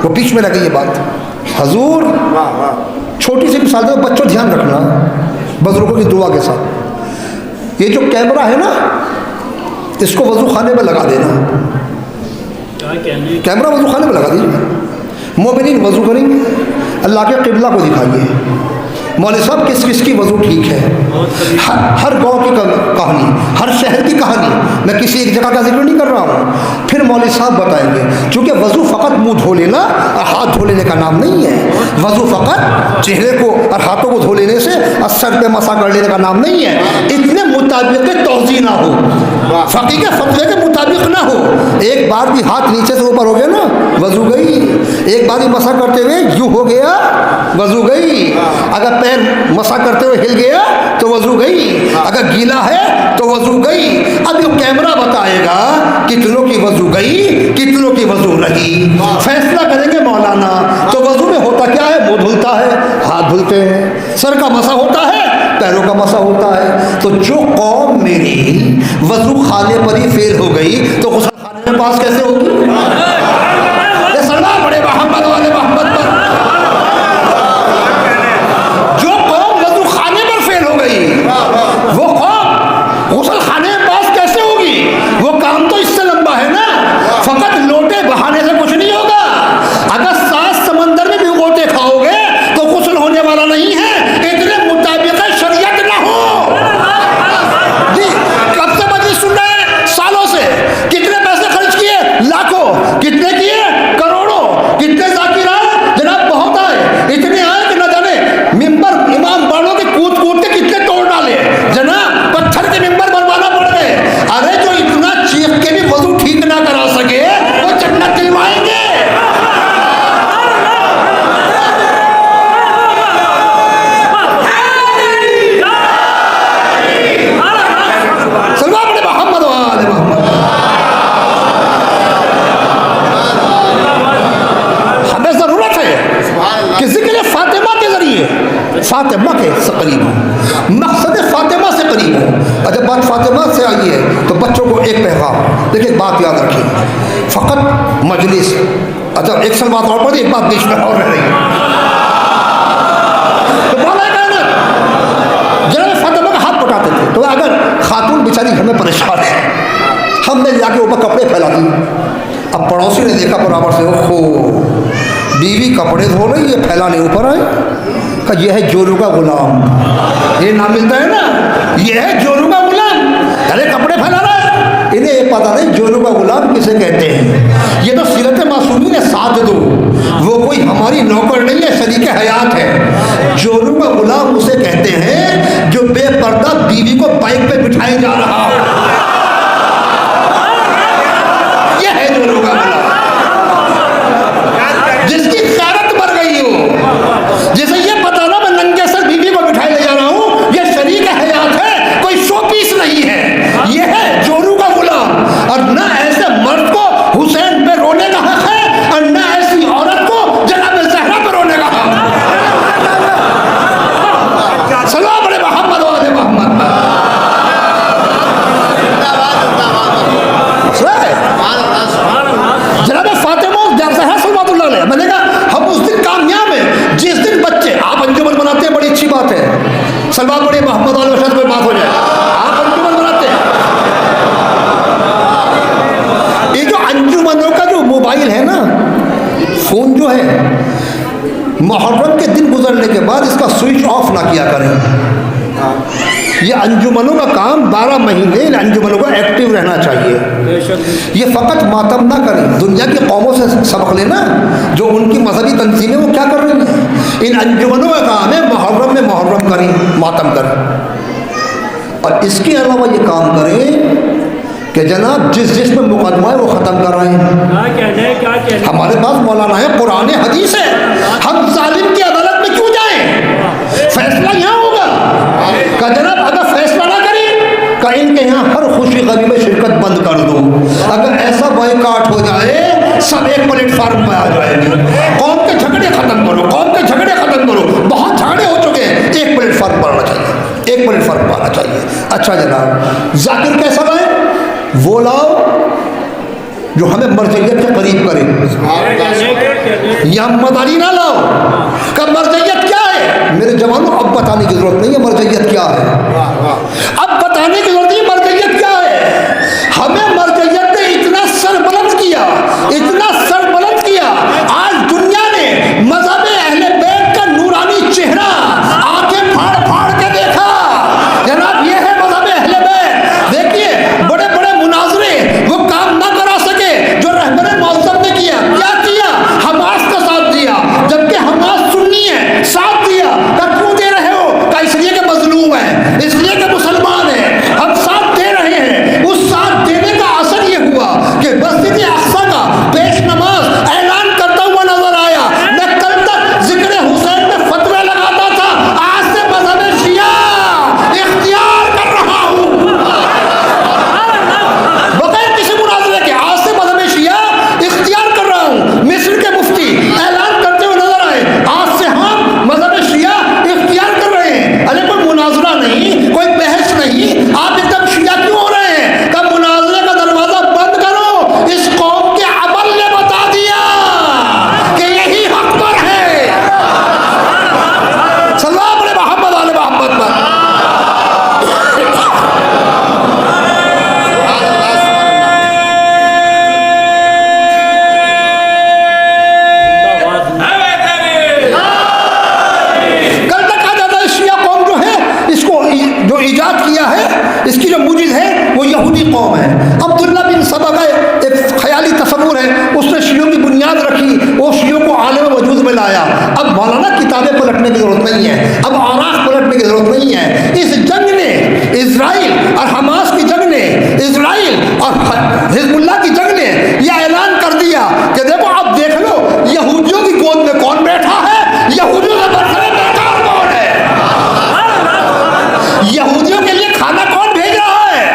वो बीच में लगी ये बात। हजूर छोटी सी मिसाल दो, बच्चों ध्यान रखना बुजुर्गों की दुआ के साथ। ये जो कैमरा है ना, इसको वजू खाने में लगा देना। कैमरा वजू खाने में लगा दीजिए, मोमिनीन वजू करेंगे, अल्लाह के किबला को दिखाइए। मौलवी साहब किस किस की वजू ठीक है? हर गांव की कहानी, हर शहर की कहानी, मैं किसी एक जगह का जिक्र नहीं कर रहा हूँ। फिर मौलवी साहब बताएंगे, क्योंकि वजू फ़कत मुंह धो लेना और हाथ धो लेने का नाम नहीं है। वजू फ़कत चेहरे को और हाथों को धो लेने से और सर पे मसा कर लेने का नाम नहीं है। इतने मुताबिक तौज़ी ना हो, फ़क़ीह के फतवे के मुताबिक ना हो। एक बार भी हाथ नीचे से ऊपर हो गया ना, वजू गई। एक बार भी मसा करते हुए यूँ हो गया, वजू गई। अगर पैर मसा करते हुए हिल गया तो वजू गई, अगर गीला है तो वजू गई। अब ये कैमरा बताएगा कितनों की वजू गई, कितनों की वजू रही। फैसला करेंगे मौलाना। तो वजू में होता क्या है? मुंह धुलता है, हाथ धुलते हैं, सर का मसा होता है, पैरों का मसा होता है। तो जो कौम मेरी वजू खाने पर ही फेल हो गई तो गुस्सा खाने में पास कैसे होगी? ये सरदार बड़े मोहम्मद वाले मोहम्मद पर वो कौम गुसल खाने में पास कैसे होगी? वो काम तो इससे लंबा है ना। फकत लोटे बहाने से कुछ नहीं होगा। अगर 7 समंदर में भी गोते खाओगे तो गुसल होने वाला नहीं है। इतने मुताबिक शरीयत ना हो जी। कब से मजलिस सुन रहे हैं? सालों से। कितने पैसे खर्च किए? लाखों। कितने किए? करोड़ों। कितने जाकिर आए? जनाब बहुत आए। इतने आए कि न जाने मिंबर इमाम बालों के कूद कूद के कितने तोड़ डाले जनाब, पत्थर के मिंबर बनवाना पड़ गए। अरे जो इतना चीख के भी वजू ठीक ना करा सके वो जन्नत दिलवाएंगे। सल्लल्लाहु अलैहि मोहम्मद वाले मोहम्मद। हमें जरूरत है किसी के लिए फातिमा के जरिए, फातिमा के करीब हो, मकसद फातिमा से करीब हो। और जब बात फातिमा से आई है तो बच्चों को एक पैगाम। देखिए बात याद रखिए, फ़कत मजलिस, अच्छा एक साल बात और पड़ी, एक बात बीच में और रह रही है। तो बोला कहना जनाब फातिमा का हाथ पटाते थे। तो अगर खातून बेचारी घर में परेशान है, हमने जाके ऊपर कपड़े फैला दिए। अब पड़ोसी ने देखा बराबर से, ओहो बीवी कपड़े धो रही है, फैलाने ऊपर आए। कि यह है जोरू का गुलाम। ये नाम मिलता है ना, यह है जोरू का गुलाम। अरे कपड़े फैला रहा है, इन्हें ये पता नहीं जोरू का गुलाम किसे कहते हैं। ये तो सीरत मासूमी ने साथ दो, वो कोई हमारी नौकर नहीं है, शरीक हयात है। जोरू का गुलाम उसे कहते हैं जो बेपर्दा बीवी को बाइक पे बिठाए जा रहा हो, यह है जोरू का गुलाम। जिसकी खैरत मर गई हो, जिसे ये पता ना मैं नंगे सर बीवी को बिठाए ले जा रहा हूं, ये शरीक हयात है, कोई शो पीस नहीं है। ये है जोरू का गुलाम। और ना ऐसे मर्द को हुसैन पे रोने का हक है और ना ऐसी औरत को जनाब ज़हरा पे रोने का हक। सलाम अलैहि मोहम्मद वाले मोहम्मद। जनाब फातिमा ज़हरा सल्लल्लाहु अलैहि, मैंने कहा हम उस दिन कामयाब हैं जिस दिन बच्चे, आप अंजुमन बनाते हैं, बड़ी अच्छी बात है, सलमान बड़े मोहम्मद वाले शायद कोई बात हो जाए, आप अंजुमन बनाते हैं। ये जो अंजुमनों का जो मोबाइल है ना, फोन जो है, मुहर्रम के दिन गुजरने के बाद इसका स्विच ऑफ ना किया करें। ये अंजुमनों का काम 12 महीने इन अंजुमनों को एक्टिव रहना चाहिए। ये फ़कत मातम ना करें, दुनिया की कौमों से सबक लेना, जो उनकी मजहबी तंजीमें वो क्या कर रही हैं। इन अंजुमनों का काम है मुहर्रम में मुहर्रम करें, मातम करें। और इसके अलावा ये काम करें कि जनाब जिसमें मुकदमा है वो ख़त्म कर रहे हैं। हमारे पास मौलाना है, कुरान हदीस है, हम जालिम की अदालत में क्यों जाएं? फैसला यहाँ होगा का जनाब, अगर फैसला ना करें का इनके यहाँ हर खुशी गमी में शिरकत बंद कर दो। अगर ऐसा बॉयकॉट हो जाए, सब एक प्लेटफार्म पर आ जाएंगे। कौम के झगड़े खत्म करो, कौम के झगड़े खत्म करो, बहुत झगड़े हो चुके हैं, एक प्लेटफार्म पर आना चाहिए, एक प्लेटफार्म पर आना चाहिए। अच्छा जनाब, जाकिर कैसा लाए? वो लाओ जो हमें मर्जियत के करीब करे, या मदारी ना लाओ। कब मर्जियत क्या है मेरे जवानों, अब बताने की जरूरत नहीं है मर्जियत क्या है, अब बताने की जरूरत नहीं है मर्जियत क्या है। हमें मर्जियत ने इतना सर बुलंद किया, इतना सर बुलंद किया, आज दुनिया ने मज़हब अहले बैत का नूरानी चेहरा आंखें फाड़ फाड़ के देखा। जनाब ये है मज़हब अहले बैत। देखिए बड़े बड़े मुनाजरे वो काम ना करा सके जो रहबरे मौसम ने किया। क्या किया? हमास का साथ दिया, जबकि हमास सुन्नी है, साथ दिया। तब क्यों दे रहे हो? का इसलिए कि मजलूम है, इसलिए कि मुसलमान है, हम साथ दे रहे हैं। उस साथ देने का असर ये हुआ कि मस्जिद अक़सा का पेश नमाज ऐलान करता हुआ नजर आया। मैं कल तक जिक्र हुसैन में फतवे लगाता था, आज से मज़हब शिया इख्तियार कर रहा हूँ, बगैर किसी मुनाज़रे के। आज से मज़हब शिया इख्तियार कर रहा हूँ। मिस्र के मुफ्ती ऐलान करते हुए नजर आए, आज से हम मज़हब शिया इख्तियार कर रहे हैं। अरे कोई मुनाज़रा नहीं, कोई बहस नहीं, आप एकदम शिया क्यों हो रहे हैं? कब मुनाज़रे का दरवाज़ा बंद करो। इस कौम के अमल ने बता दिया कि यही हक पर है। सल्लल्लाहु अलैहि मोहम्मद वाले मोहम्मद पर। कल तक कहा जाता है शिया कौम जो है, इसको जो ईजाद किया है, इसकी जो मुजिद है वो यहूदी कौम है। अब्दुल्ला बिन सबा का एक ख्याली तस्वुर है, उसने शियों की बुनियाद रखी, वो शियों को आलम वजूद में लाया। अब मौलाना किताबें पलटने की जरूरत नहीं है, अब औराक पलटने की जरूरत नहीं है। इस जंग ने, इजराइल और हमास की जंग ने, इजराइल और हिजबुल्लाह की जंग ने यह ऐलान कर दिया कि देखो अब देख लो यहूदियों की गोद में कौन बैठा है, यहूदियों के बरसरे बेकार कौन है, यहूदियों के लिए खाना कौन भेज रहा है,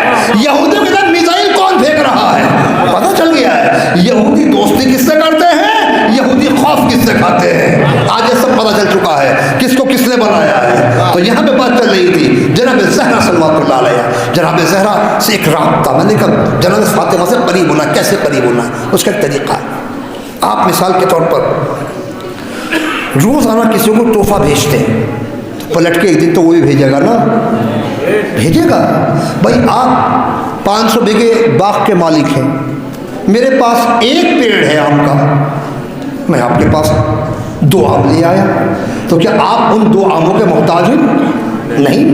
यहूदियों के लिए मिसाइल कौन फेंक रहा है। पता चल गया है यहूदी दोस्ती किससे करते हैं, यहूदी खौफ किससे खाते हैं। आज ये सब पता चल चुका है किसको किसने बनाया है। तो यहाँ पे बात चल रही थी जनाब ज़हरा सल्लल्लाहु अलैहा, जनाब ज़हरा से एक राब्ता। मैंने कहा जनाब फातिमा से करीब होना, कैसे करीब होना, उसका एक तरीका है। आप मिसाल के तौर पर रोज़ाना किसी को तोहफा भेजते हैं, पलट के एक दिन तो वो भी भेजेगा ना, भेजेगा। भाई आप 500 बीघे बाग के मालिक हैं, मेरे पास एक पेड़ है आम का, मैं आपके पास 2 आम ले आया। तो क्या आप उन 2 आमों के मोहताज हैं? नहीं।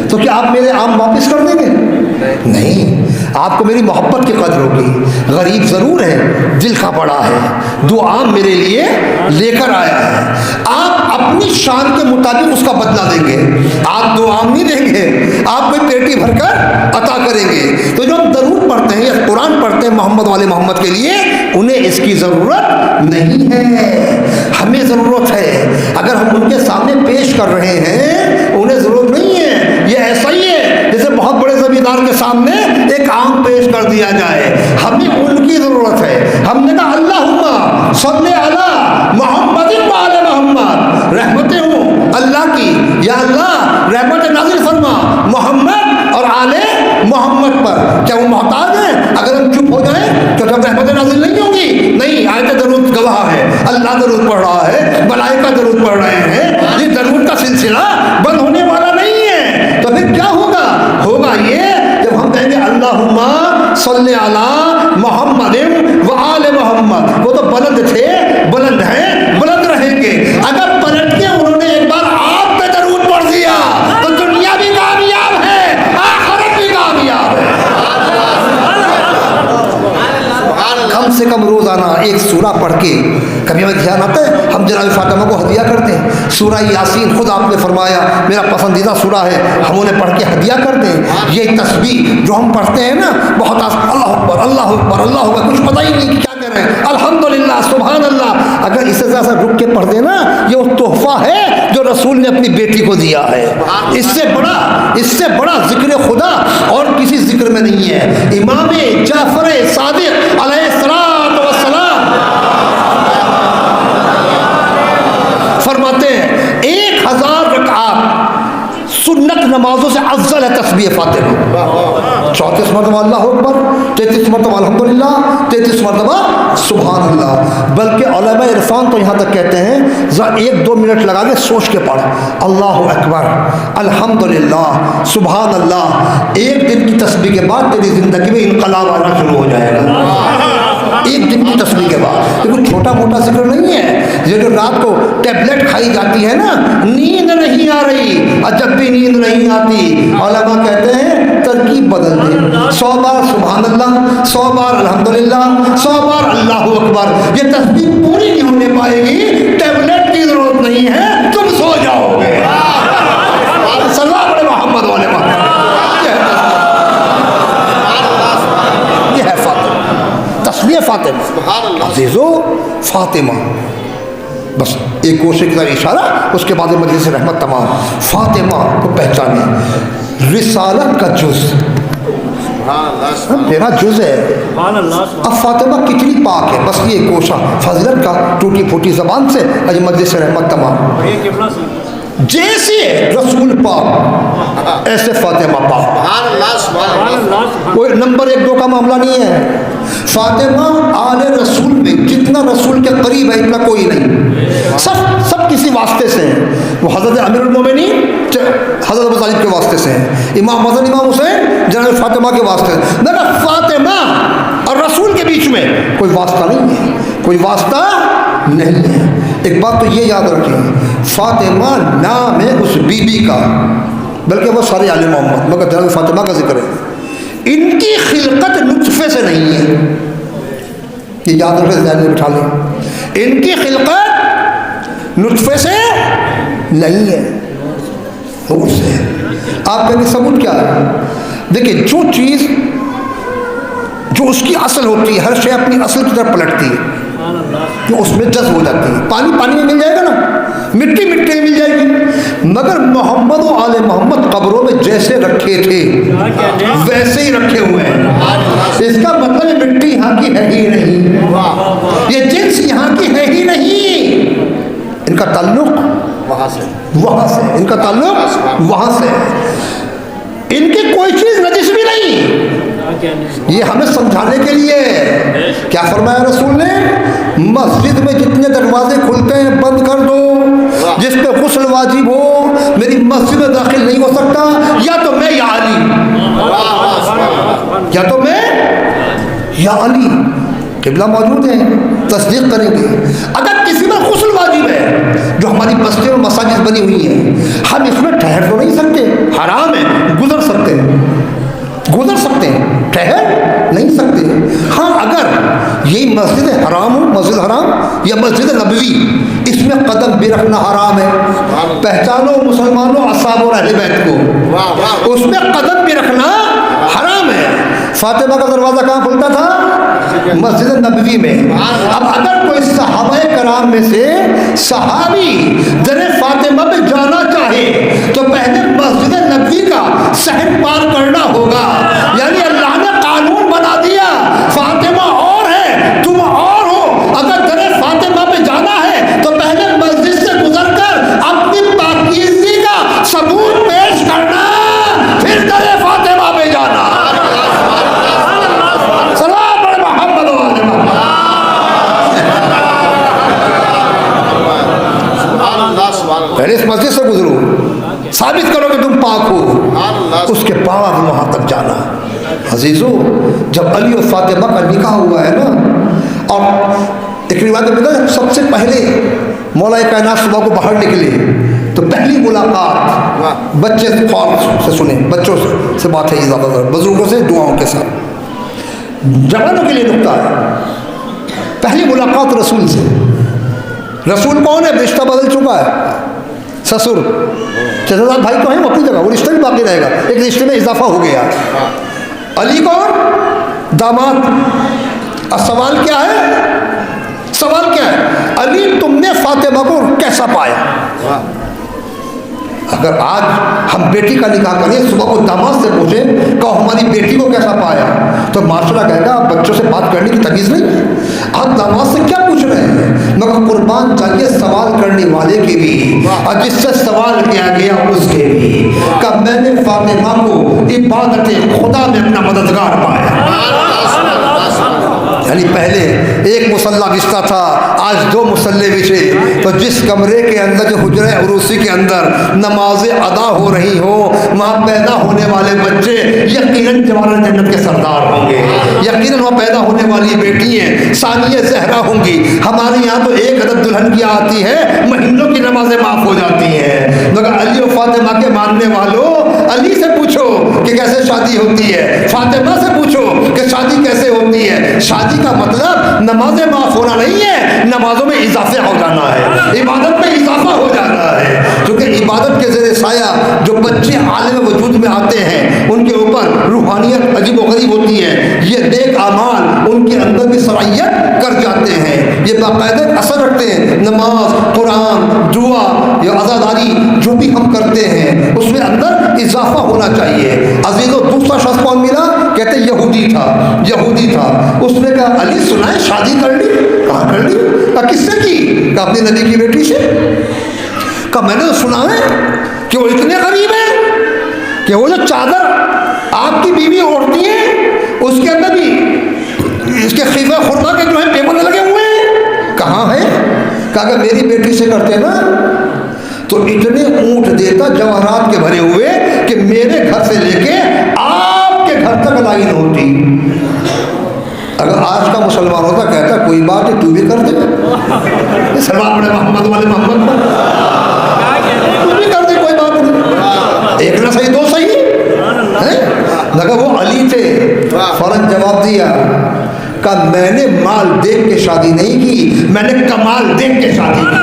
तो क्या आप मेरे आम वापस कर देंगे? नहीं। आपको मेरी मोहब्बत की कदर होगी। गरीब ज़रूर है, दिल का बड़ा है, 2 आम मेरे लिए लेकर आया है। आप अपनी शान के मुताबिक उसका बदला देंगे। आप 2 आम नहीं देंगे, आप कोई पेटी भरकर अता करेंगे। तो जो हम दरूद पढ़ते हैं या कुरान पढ़ते हैं मोहम्मद वाले मोहम्मद के लिए, उन्हें इसकी ज़रूरत नहीं है, हमें ज़रूरत है। अगर हम उनके सामने पेश कर रहे हैं, उन्हें ज़रूरत नहीं है। ये ऐसा ही है जैसे बहुत बड़े जमींदार के सामने एक आम पेश कर दिया जाए, हमें उनकी ज़रूरत है। हमने कहा अल्लाहुम्मा सल्ली अला मुहम्मदिन व आले मुहम्मद, रहमतें हो अल्लाह की, या अल्लाह रहमत नाज़िल फरमा मोहम्मद और आले मोहम्मद पर। क्या वो मोहताज हैं? अगर हम चुप हो जाएं तो जब रहमत नाज़िल नहीं होगी? नहीं, आयत दरूद गवाह है, अल्लाह दरूद पढ़ रहा है, मलाइका दरूद पढ़ रहे हैं। ये दरूद का सिलसिला बंद होने वाला नहीं है। तो फिर क्या होगा? होगा ये, जब हम कहेंगे अल्लाहुम्मा सल्ली अला मुहम्मदिन व आले मोहम्मद, वो तो बुलंद थे, बुलंद हैं, बुलंद रहेंगे। अगर पलट के उन्होंने एक बार आप पे दरूद पढ़ दिया तो दुनिया भी कामयाब है, आखिरत भी कामयाब है। कम से कम रोजाना एक सूरा पढ़ के, कभी हमें ध्यान आता है हम जनाब फातिमा को हदिया करते हैं। सूरा यासीन खुद आपने फरमाया मेरा पसंदीदा सूरा है, हम उन्हें पढ़ के हदिया कर दें। ये तस्बीह जो हम पढ़ते हैं ना, बहुत अल्लाह अकबर अल्लाह अकबर अल्लाह अकबर, कुछ पता ही नहीं कि क्या कह रहे हैं, अल्हम्दुलिल्लाह सुभान अल्लाह। अगर इससे ज़्यादा रुक के पढ़ देना, ये वो तोहफा है जो रसूल ने अपनी बेटी को दिया है। इससे बड़ा जिक्र खुदा और किसी जिक्र में नहीं है। इमाम जाफर सादिक अलैहिस्सलातु वस्सलाम फरमाते हैं 1000 रकात सुन्नत नमाजों से अफजल है तस्बीह फातिमा। 34 मरतबा अल्लाह अकबर, 33 मरतबा अल्हम्दुलिल्लाह, 33 मरतबा सुभान अल्लाह। बल्कि उलमा इरफान तो यहाँ तक कहते हैं ज़रा 1-2 मिनट लगा के सोच के पढ़, अल्लाह अकबर अल्हम्दुलिल्लाह सुभान अल्लाह। एक दिन की तस्बीह के बाद तेरी ज़िंदगी में इनकलाब आना शुरू हो जाएगा। एक दिन की तस्बीह के बाद। ये कोई छोटा मोटा जिक्र नहीं है। ये जो रात को टैबलेट खाई जाती है ना, नींद नहीं आ रही, और जब भी नींद नहीं आती उलमा कहते हैं तरकीब बदल दे, 100 बार सुभान अल्लाह, 100 बार अल्हम्दुलिल्लाह, 100 बार अल्लाह अकबर। ये तस्बीह पूरी नहीं होने पाएगी, टैबलेट की जरूरत नहीं है, तुम सो जाओगे। सल्लल्लाहु अलैहि मोहम्मद वाले ये है फातिमा, तस्बीह फातिमा, अज़ीज़ो फातिमा। बस एक कोशिश की तरफ इशारा, उसके बाद मजलिस रहमत तमाम। फातिमा को पहचाने, रिसालत का जुज़ मेरा जुज़ है। अब फातिमा कितनी पाक है, बस ये कोशा फजलत का टूटी फूटी ज़बान से आज मजलिस रहमत तमाम। जैसे रसूल पाक ऐसे फातिमा पाक। कोई नंबर 1-2 का मामला नहीं है। फातिमा आले रसूल में जितना रसूल के करीब है इतना कोई नहीं। सब किसी वास्ते से हैं। वो हज़रत अमीरुल मोमिनीन हज़रत अबू तालिब के वास्ते से हैं, इमाम हसन इमाम हुसैन जनाब फातिमा के वास्ते। मगर फातिमा और रसूल के बीच में कोई वास्ता नहीं है, कोई वास्ता नहीं है। एक बात तो ये याद रखें, फातिमा नाम है उस बीबी का, बल्कि वो सारे आले मोहम्मद, मगर जनाब फातिमा का जिक्र है। इनकी खिलकत नुत्फे से नहीं है, ये याद रखें, ध्यान में बिठा लें। इनकी खिलकत नुत्फे से नहीं है, नूर से। आप कहेंगे सबूत क्या है? देखिए, जो चीज़ जो उसकी असल होती है, हर शय अपनी असल की तरफ पलटती है, जो उसमें जज्ब हो जाती है। पानी पानी में मिल जाएगा ना, मिट्टी मिट्टी में मिल जाएगी। मगर मोहम्मद और आले मोहम्मद कब्रों में जैसे रखे थे वैसे ही रखे हुए हैं। इसका मतलब ये मिट्टी यहाँ की है ही नहीं, ये जिन्स यहाँ की है ही नहीं। इनका ताल्लुक वहाँ से इनका ताल्लुक वहाँ से। इनकी कोई चीज़ नजिस भी नहीं। ये हमें समझाने के लिए क्या फरमाया रसूल ने, मस्जिद में जितने दरवाजे खुलते हैं बंद कर दो, जिस पे गुस्ल वाजिब हो मेरी मस्जिद में दाखिल नहीं हो सकता, या तो मैं या अली, या तो मैं या अली। किबला मौजूद है, तस्दीक करेंगे। अगर किसी में गुस्ल वाजिब है जो हमारी बस्तियों में मसाजिद बनी हुई हैं, हम इसमें ठहर तो नहीं सकते, हराम है, गुजर सकते हैं, ठहर नहीं सकते। हाँ, अगर यही मस्जिद हराम हो, मस्जिद हराम या मस्जिद नबवी, इसमें कदम भी रखना हराम है। पहचानो मुसलमानों अस्हाब और अहले बैत को, उसमें कदम भी रखना हराम है। फातिमा का दरवाज़ा कहाँ खुलता था? मस्जिद नबवी में। अब अगर कोई सहाबाए कराम में से सहाबी दरे फातिमा पे जाना चाहे तो पहले मस्जिद नबवी का सहन पार करना होगा। यानी अल्लाह ने कानून बना दिया, फातिमा और है, तुम और हो। अगर दरे फातिमा पे जाना है तो पहले मस्जिद से गुजरकर अपनी पाकीज़गी का सबूत पेश करना, फिर दरे फातिमा पे जाना। पहले इस मस्जिद से गुजरो, साबित करो कि तुम पाक हो, उसके बाद वहां तक जाना। अजीजों, जब अली और फातिमा का निकाह हुआ है ना, और एक रिवायत में मिला सबसे पहले मौला कायनात सुबह को बाहर निकले तो पहली मुलाकात बच्चे से सुने, बच्चों से बात है, ज़्यादातर बुजुर्गों से दुआओं के साथ, जवानों के लिए नुकता है। पहली मुलाकात रसूल से। रसूल कौन है? रिश्ता बदल चुका है, ससुर चचेदार भाई तो है अपनी जगह, वो रिश्ता भी बाकी रहेगा, एक रिश्ते में इजाफा हो गया। अली कौन? दामाद। अब सवाल क्या है? सवाल क्या है? अली, तुमने फातिमा को कैसा पाया? अगर आज हम बेटी का निकाह करें, सुबह को दामाद से पूछें कहो हमारी बेटी को कैसा पाया, तो माशरा कहेगा बच्चों से बात करने की तमीज़ नहीं है, आप दामाद से क्या पूछ रहे हैं? मगर कुर्बान चाहिए सवाल करने वाले के भी और जिससे सवाल किया गया उसके भी। कब मैंने फातिमा को इबादत खुदा में अपना मददगार पाया। यानी पहले एक मुसल्ला बिछता था, आज 2 मुसल्ले बिछे, तो जिस कमरे के अंदर, जो हुजरे उरूसी के अंदर नमाजें अदा हो रही हो, वहाँ पैदा होने वाले बच्चे यकीनन जवान जन्नत के सरदार होंगे। यकीनन वहाँ पैदा होने वाली बेटियाँ सानिया ज़हरा होंगी। हमारे यहाँ तो एक अदद दुल्हन की आती है, महीनों की नमाजें माफ़ हो जाती हैं। मगर अली और फातिमा के मानने वालों, अली से पूछो कि कैसे शादी होती है, फातिमा से पूछो कि शादी कैसे होती है। शादी का मतलब नमाजें माफ होना नहीं है, नमाजों में इजाफा हो जाना है, इबादत में इजाफा हो जाना है। क्योंकि इबादत के ज़रिए साया जो बच्चे आलिम वजूद में आते हैं, उनके ऊपर रूहानियत अजीब व गरीब होती है। ये नेक अमाल उनके अंदर भी सलाहियत कर जाते हैं, ये बाकायदा असर रखते हैं। नमाज, कुरान, दुआ या अज़ादारी जो भी हम करते हैं उसमें अंदर इजाफा होना चाहिए। अजीज़ों, दूसरा शख्स कौन मिला? कहते यहूदी था। उसने कहा अली सुनाए शादी कर ली? कहाँ कर ली? कहा किससे की? कहा अपनी नबी की बेटी से। कहा मैंने तो सुना है कि वो इतने गरीब है कि वो जो चादर आपकी बीवी ओढ़ती है उसके अंदर भी इसके खीफा खुर्मा के जो है पेपर लगे हुए हैं। कहाँ है? कहा अगर मेरी बेटी से करते ना तो इतने ऊंट देता जवाहरात के भरे हुए कि मेरे घर से लेके आपके घर तक लाइन होती। अगर आज का मुसलमान होता कहता कोई बात है, तू भी कर दे, सलमान मोहम्मद वाले मोहम्मद तू भी कर दे, कोई बात नहीं, एक ना सही दो सही है। लगा वो अली थे, फौरन जवाब दिया का मैंने माल देख के शादी नहीं की, मैंने कमाल देख के शादी की।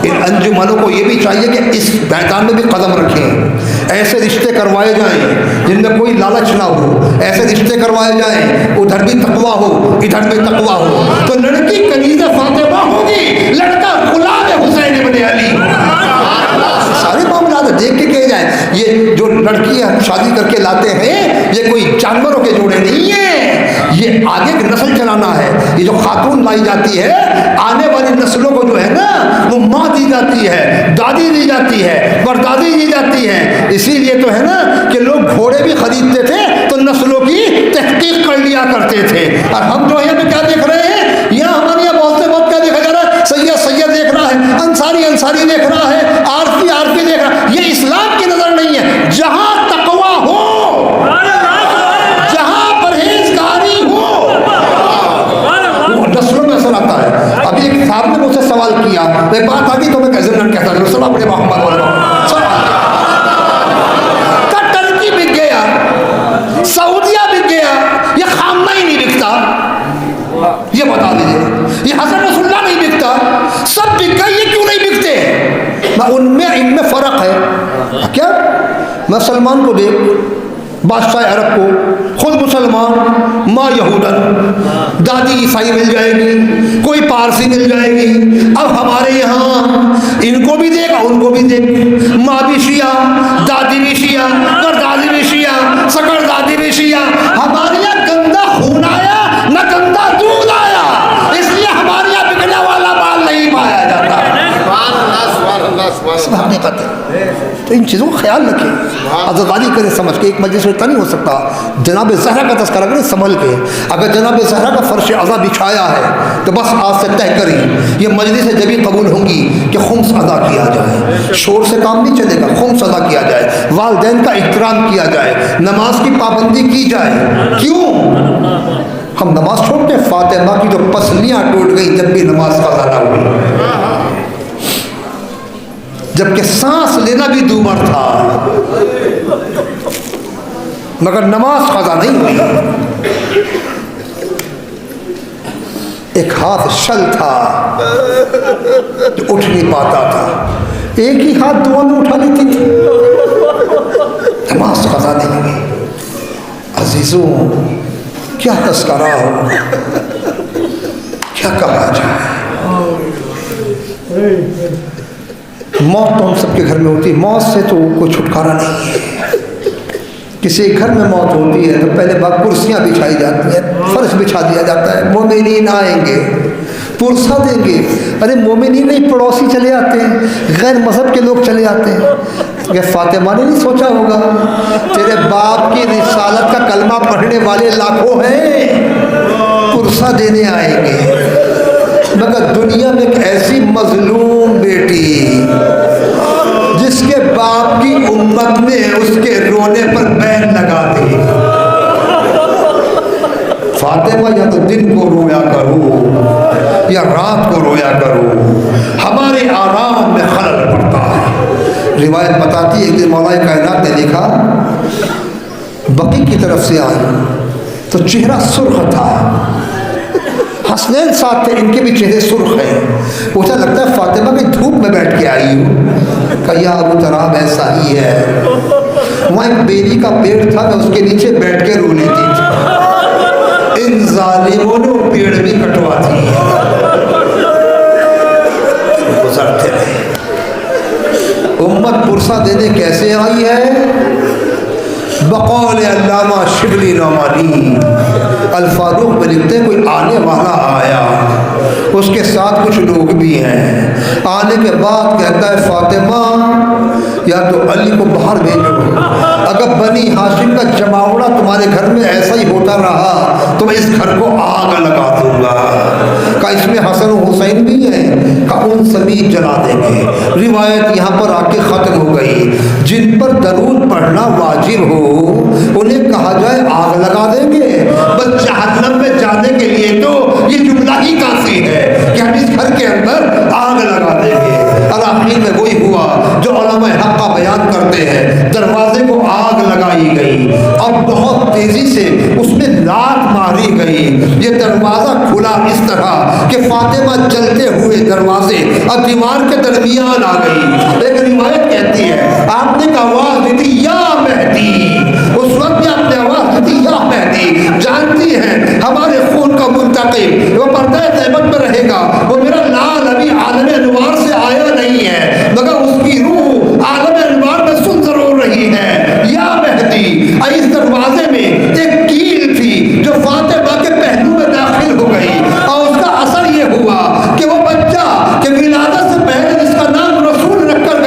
इन अंजुमनों को ये भी चाहिए कि इस मैदान में भी कदम रखें, ऐसे रिश्ते करवाए जाएं जिनमें कोई लालच ना हो, ऐसे रिश्ते करवाए जाएं उधर भी तकवा हो इधर भी तकवा हो, तो लड़की कनीज़ फातिमा होगी, लड़का गुलाम हुसैन इब्न अली। सारे मामला देख के कहे जाए ये जो लड़कियां शादी करके लाते हैं ये कोई जानवरों के जोड़े नहीं है, ये आगे की नस्ल चलाना है। ये जो खातून लाई जाती है आने वाली नस्लों को जो है ना वो माँ दी जाती है, दादी दी जाती है, परदादी दी जाती है। इसीलिए तो है ना कि लोग घोड़े भी खरीदते थे तो नस्लों की तहकीक कर लिया करते थे। और हम जो है क्या देख रहे हैं, यहाँ हमारे यहाँ बहुत से बहुत क्या देखा जा रहा है, सैयद देख रहा है, अंसारी देख रहा है, आरती देख रहा है। ये इस्लाम की नजर नहीं है। जहां तकवा हो, जहां परहेजगारी हो, वो नस्लों में असर आता है। अभी एक साहब ने उनमें इनमें फ़र्क है। क्या? मैं सलमान को देख, बादशाह अरब को, खुद मुसलमान, माँ यहूदन, दादी ईसाई मिल जाएगी, कोई पारसी मिल जाएगी। अब हमारे यहाँ इनको भी देख उनको भी देख, माँ भी शिया, दादी भी शिया, दादी भी शिया, सकड़ दादी भी शिया। हमारे यहाँ गंदा खून आया न गंदा दूध आया, इसलिए हमारे यहाँ बिकने वाला माल नहीं पाया जाता। नहीं पता, तो इन चीज़ों का ख्याल रखें, आज़ादी करें समझ के। एक मजलिस में इतना नहीं हो सकता। जनाब ज़हरा का तज़किरा करें संभल के। अगर जनाब ज़हरा का फ़र्श अज़ा बिछाया है तो बस आज से तय करें ये मजलिस जब भी कबूल होंगी कि खुम्स अदा किया जाए। शोर से काम नहीं चलेगा, खुम्स अदा किया जाए, वालिदैन का एहतराम किया जाए, नमाज की पाबंदी की जाए। क्यों हम नमाज छोड़ते? फातिमा की जो पसलियाँ टूट गई जब भी नमाज कज़ा ना हुई, जबकि सांस लेना भी दूभर था, मगर नमाज कज़ा नहीं हुई। एक हाथ शल था जो उठ नहीं पाता था, एक ही हाथ दुआ में उठा लेती थी, नमाज कज़ा नहीं हुई। अजीजों, क्या तस्करा हो, क्या कहा जाए। मौत तो हम सबके घर में होती है, मौत से तो कोई छुटकारा नहीं है। किसी घर में मौत होती है तो पहले बात कुर्सियाँ बिछाई जाती हैं, फर्श बिछा दिया जाता है, मोमिनीन आएंगे, पुरसा देंगे। अरे मोमिनीन नहीं, पड़ोसी चले आते हैं, गैर मज़हब के लोग चले आते हैं। क्या फातिमा ने नहीं सोचा होगा तेरे बाप की रिसालत का कलमा पढ़ने वाले लाखों हैं, पुरसा देने आएंगे। मगर दुनिया में एक ऐसी मजलूम बेटी जिसके बाप की उम्मत ने उसके रोने पर बैन लगा दी। फातिमा या तो दिन को रोया करो या रात को रोया करो, हमारे आराम में खलल पड़ता है। रिवायत बताती है कि मौला कायनात ने देखा बकी की तरफ से आई तो चेहरा सुर्ख था, हसनैन साथ थे, इनके भी चेहरे सुर्ख हैं। पूछा लगता है फातिमा की धूप में बैठ के आई हूँ। कहा अबू तराब ऐसा ही है, वहाँ एक बेरी का पेड़ था, मैं उसके नीचे बैठ के रो लेती थी। इन जालिमों ने वो पेड़ भी कटवा दिए, गुजरते रहे। उम्मत पुरसा देने कैसे आई है? बकौल अल्लामा शिबली नौमानी अल फारूक में लिखते हैं, कोई आने वाला आया, उसके साथ कुछ लोग भी हैं। आने के बाद कहता है फातिमा या तो अली को बाहर भेजो, अगर बनी हाशिम का जमावड़ा तुम्हारे घर में ऐसा ही होता रहा तो मैं इस घर को आग लगा दूंगा। का इसमें हसन हुसैन भी है, का उन सभी जला देंगे। रिवायत यहाँ पर आके ख़त्म हो गई। जिन पर दरूद पढ़ना वाजिब हो उन्हें कहा जाए आग लगा देंगे, बस जहन्नम में जाने के लिए तो ये जुमला ही काफ़ी है कि हम इस घर के अंदर आग लगा देंगे। और आखिर में वही हुआ जो उलमा हक़ का बयान करते हैं, दरवाजे को आग लगाई गई और बहुत तेज़ी से उसमें लात मारी गई। ये दरवाज़ा खुला इस तरह कि फातिमा चलते हुए दरवाजे और दीवार के दरमियान आ गई। एक रिवायत कहती है आपने आवाज़ दी थी या मेहदी, उस वक्त भी आपने आवाज़ दी थी या मेहदी। जानती हैं हमारे खून का मुंतकिम वो पर्दा तैबत में रहेगा, वो मेरा लाल अभी आलम अनवार से आया नहीं है, मगर उसकी रूह आलम अनवार में सुन जरूर रही है। या मेहदी, इस दरवाजे में एक कील थी जो फातिमा के पहलू में दाखिल हो गई और उसका असर ये हुआ कि वो बच्चा के विलादत से पहले जिसका नाम रसूल रखकर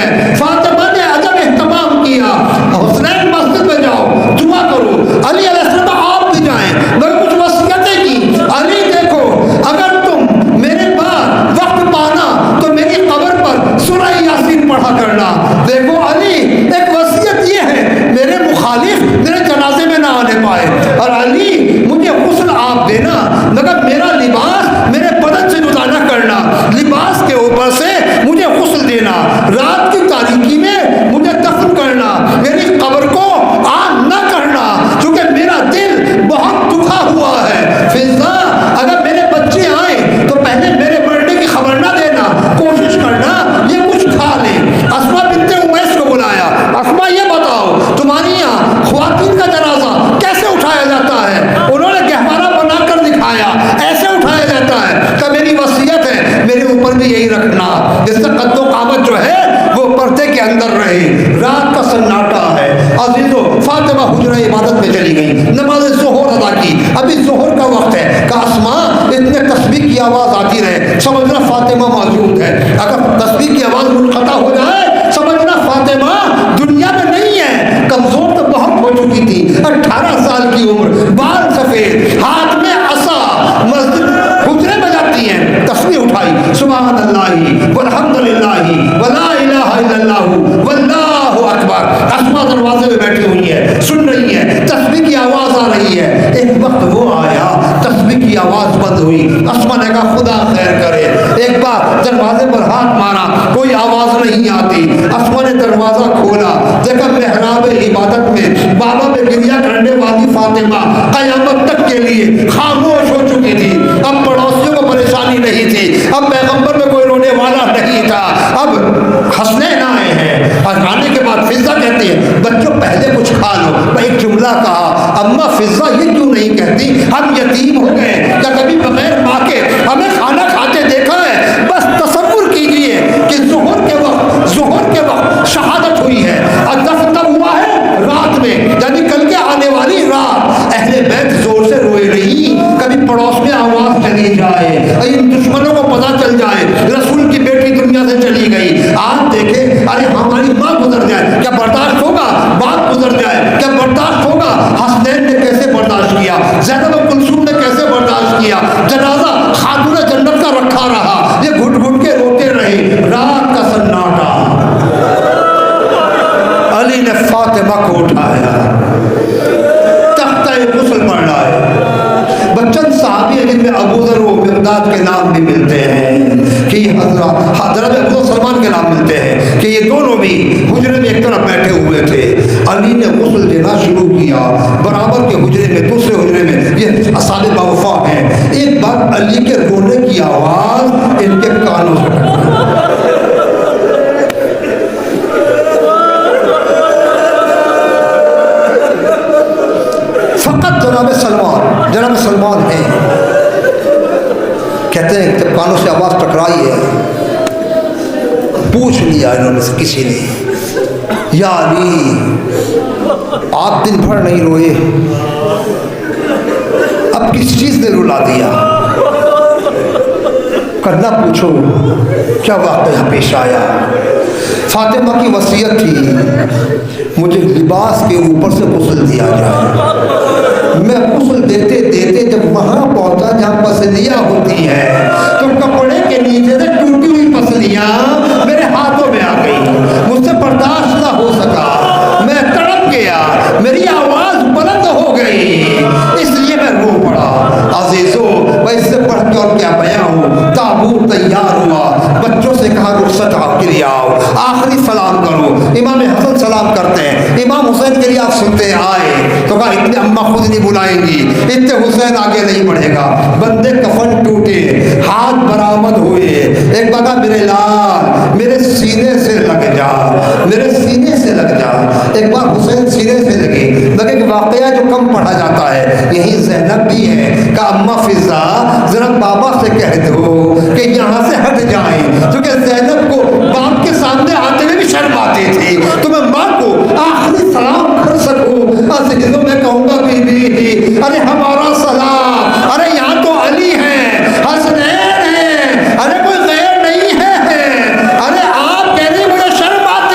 है। फातिमा ने अदब एहतमाम किया, हुसैन मस्जिद में जाओ दुआ करो, अली अलैहिस्सलाम आप भी जाएं, मगर कुछ वसीयतें की। अली देखो, अगर तुम मेरे बाद वक्त पाना तो मेरी कब्र पर सूरह यासीन पढ़ा करना। देखो अली, एक वसीयत ये है, मेरे मुखालिफ मेरे जनाजे में ना आने पाए, और अली मुझे गुस्ल आप देना, मगर मेरा लिबास मेरे बदन से जुदा न करना, लिबास के ऊपर से मुझे गुस्ल देना, रात की तारीकी में मुझे दफन करना, मेरी कब्र को आग न करना, क्योंकि मेरा दिल बहुत दुखा हुआ है। फिजा, अगर मेरे बच्चे आए तो पहले मेरे मरने की खबर ना देना, कोशिश करना ये कुछ खा ले। अस्मा बिन्ते उमैस को बुलाया, अस्मा ये बताओ तुम्हारी यहाँ ख्वातीन का जनाजा कैसे उठाया जाता है? उन्होंने गहवारा बनाकर दिखाया, ऐसे उठाया जाता है। तो मेरी वसीयत है मेरे ऊपर भी यही रखना, जिससे कद्दो कामत जो है वो पर्दे के अंदर रहे। रात का सन्नाटा है अजीजों, फातिमा हुजरा इबादत में चली गई, नमाज ज़ोहर अदा की, अभी ज़ोहर का वक्त है। का अस्मा इतने तस्बीह की आवाज़ आती रहे, समझना फातिमा मौजूद है। अगर तस्बीह की आवाज़ मुनक़ता हो जाए, समझना फातिमा दुनिया में नहीं है। कमज़ोर तो बहुत हो चुकी थी, 18 साल की उम्र, बाल सफ़ेद, हाथ में असा, मस्जिद हुजरे में जाती हैं, तस्बीह उठाई, सुभान अल्लाही वल्हम्दुलिल्लाही वला इलाहा इल्लल्लाहु वल्लाहु अकबर। अस्मा दरवाजे में बैठी हुई है, सुन रही है, तस्बीह की आवाज़ आ रही है। एक वक्त वो आया, तस्बीह की आवाज़ बंद हुई। अस्मा ने कहा खुदा खैर करे। एक बार दरवाजे पर हाथ मारा, कोई आवाज़ नहीं आती। अस्मा ने दरवाज़ा खोला, देखा मेहराब इबादत में बाबा में गिरिया करने वाली फातिमा क़यामत तक के लिए खामोश हो चुकी थी। अब पड़ोसियों को परेशानी नहीं थी, अब पैगंबर में कोई रोने वाला नहीं था। अब हसनैन आए हैं, और खाने के बाद फिजा कहती है बच्चों पहले कुछ खा लो। मैं एक जुमला कहा, अम्मा फिजा ये क्यों नहीं कहती हम यतीम हो गए, क्या कभी बगैर माँ के हमें खाना खाते देखा है? बस तसव्वुर कीजिए कि ज़ोहर के वक्त शहादत हुई है, और दफन तब हुआ है रात में, यानी कल के आने वाली रात। अहले बैत जोर से रोए नहीं, कभी पड़ोस में आवाज़ चली जाए, इन दुश्मनों को पता चल जाए रसूल की बेटी दुनिया से चली गई। आज देखे, अरे हमारी माँ गुजर जाए, क्या बर्दाश्त होगा? बाप गुजर जाए, क्या बर्दाश्त होगा? हसनैन ने कैसे बर्दाश्त किया, ज़ैनब कुलसूम ने कैसे बर्दाश्त किया? जनाजा खातून जन्नत का रखा रहा, ये घुट घुट के रोते रहे। रात का सन्नाटा, अली ने फातिमा को उठाया, तख्ता गुस्ल पर लाए। बच्चन साहबी है जिनमें अबू ज़र व मिक़दाद के नाम भी मिलते हैं, कि हज़रत अबू सलमान के नाम मिलते हैं, कि ये दोनों भी हुजरे में एक तरफ बैठे हुए थे। अली ने गुस्ल देना शुरू किया, बराबर के हुजरे में, दूसरे हुजरे में, ये असाले बावफा हैं। एक बार अली के रोने की आवाज़ इनके कानों से फ़कत जनाब सलमान हैं, कहते हैं जब कानों से आवाज़ टकराई है, पूछ लिया इन्होंने से किसी ने, या अली आप दिन भर नहीं रोए, अब किस चीज़ ने रुला दिया? करना पूछो क्या वाक़या पेश आया। फातिमा की वसीयत थी मुझे लिबास के ऊपर से गुस्ल दिया जाए। मैं गुस्ल देते देते जब वहाँ पहुँचा जहाँ पसलियाँ होती हैं, तो कपड़े के नीचे से टूटी हुई पसलियाँ मेरे हाथों में आ गई, मुझसे बर्दाश्त ना हो सका, मैं तड़प गया, मेरी आवाज़ बुलंद हो गई, इसलिए मैं रो पड़ा। अजीजों, मैं इससे बढ़ के और क्या बयां हूँ। ताबूत तैयार हुआ, बच्चों से कहा रुखसत आपके लिए आओ, आखिरी सलाम करो। इमाम हसन सलाम करते हैं, इमाम हुसैन के लिए आप सुनते हैं आए, तो कहा इतने अम्मा खुद नहीं बुलाएंगी, इतने हुसैन आगे नहीं बढ़ेगा। बंदे कफन टूटे, हाथ बरामद हुए, एक बता मेरे लाल मेरे सीने से लग जा, मेरे सीने से लग जा। एक बार हुसैन सीने से लगे कि वाकया जो कम पढ़ा जाता है, यही ज़ैनब भी है का अम्मा फिजा जरा बाबा से कह दो कि यहाँ से हट जाएं, क्योंकि ज़ैनब को बाप के सामने आते हुए भी शर्म आती थी, तो मैं माँ को आखिरी सलाम कर सकूँ। अजीजों, मैं कहूँगा बीबी अरे हमारा सलाम, अरे यहाँ तो अली है, हसनैन है, अरे कोई गैर नहीं है, अरे आप कह रही मुझे शर्म आती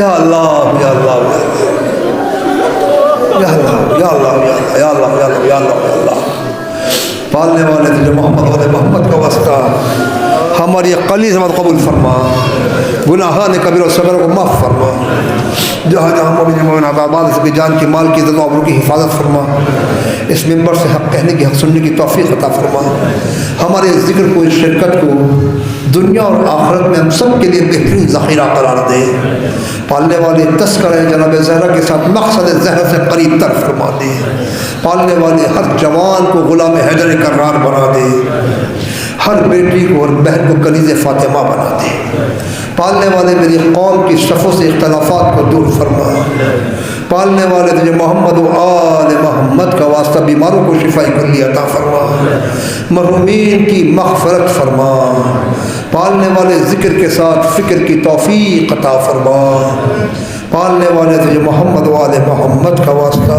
या अल्लाह या अल्लाह या अल्लाह या अल्लाह या अल्लाह या अल्लाह या अल्लाह या अल्लाह। पालने वाले तुझे मोहम्मद वाले मोहम्मद का वास्ता हमारी अक़ली ज़मात कबूल फरमा, गुनाहान कबीर और सग़ीर को माफ़ फरमा, जहाँ जहाँ मोमिन आबाद सभी जान की माल की इज़्ज़त और आबरू की हिफाजत फरमा, इस मिंबर से हक़ कहने की हक़ सुनने की तौफ़ीक़ अता फरमा, हमारे ज़िक्र को इस शिरकत को दुनिया और आखिरत में हम सब के लिए बेहतरीन ज़ख़ीरा करार दे। पालने वाले तस्करे जनाब ज़हरा के साथ मक़सद ज़हर से करीब तर फरमा दे। पालने वाले हर जवान को ग़ुलाम हैदर करार बना दे, हर बेटी को और बहन को कनीज़ फ़ातिमा बना दे। पालने वाले मेरी कौम की सफ़ों से इख्तलाफात को दूर फरमा। पालने वाले तुझे मोहम्मद व आल मोहम्मद का वास्ता बीमारों को शिफाई कुल्ली अता फरमा, महरूमीन की मग़फ़िरत फरमा। पालने वाले ज़िक्र के साथ फ़िक्र की तौफ़ीक़ अता फरमा। पालने वाले तुझे मोहम्मद व आल मोहम्मद का वास्ता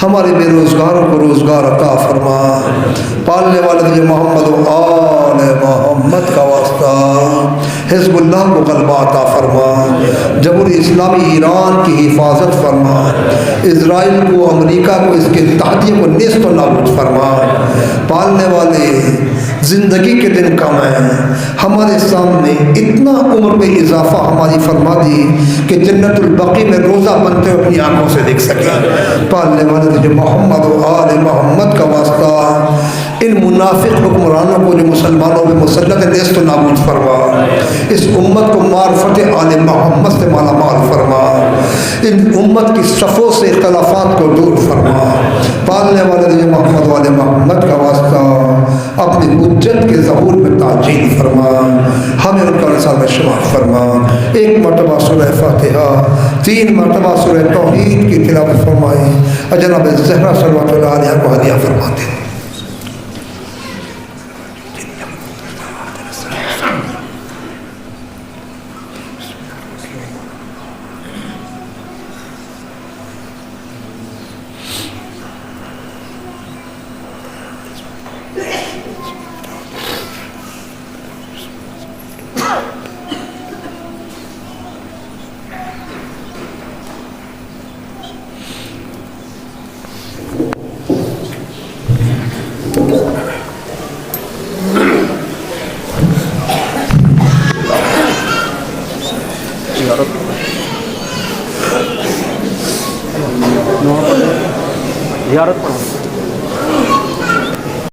हमारे बेरोज़गारों को रोज़गार अता फरमा। पालने वाले तुझे मोहम्मद व आल मोहम्मद का वास्ता हिज़्बुल्लाह को ग़लबा अता फरमा। जमहूरी इस्लामी ईरान की हिफाजत फरमा। इज़राइल को, अमरीका को, इसके तहदियों को नेस्त व नाबूद फरमा। पालने वाले ज़िंदगी के दिन कम हैं, हमारे सामने इतना उम्र में इजाफा हमारी फरमा दी कि जन्नतुल बकी में रोज़ा बनते हुए अपनी आंखों से देख सकें। पालने वाले तुझे मोहम्मद और आल मोहम्मद का वास्ता इन मुनाफिक हुक्मरानों को जो मुसलमानों में मुसल्लत नेस्त नाबूद फरमा। इस उम्मत को मार्फत आल मोहम्मद से माला माल फरमा। इन उम्मत की सफ़ों से इख्तलाफात को दूर फरमा। पालने वाले तुझे मोहम्मद वाले मोहम्मद का वास्ता अपनी उज्जत के ज़हूर में ताजील फरमा। हमें उनका रिसाल में शुमार फरमा। एक मरतबा सूरह फातिहा, 3 मरतबा सूरह तौहीद की तिलावत फरमाई। जनाब ज़हरा सल्लल्लाहु अलैहा को हदिया फरमाते हैं। ज़ियारत पढ़ो।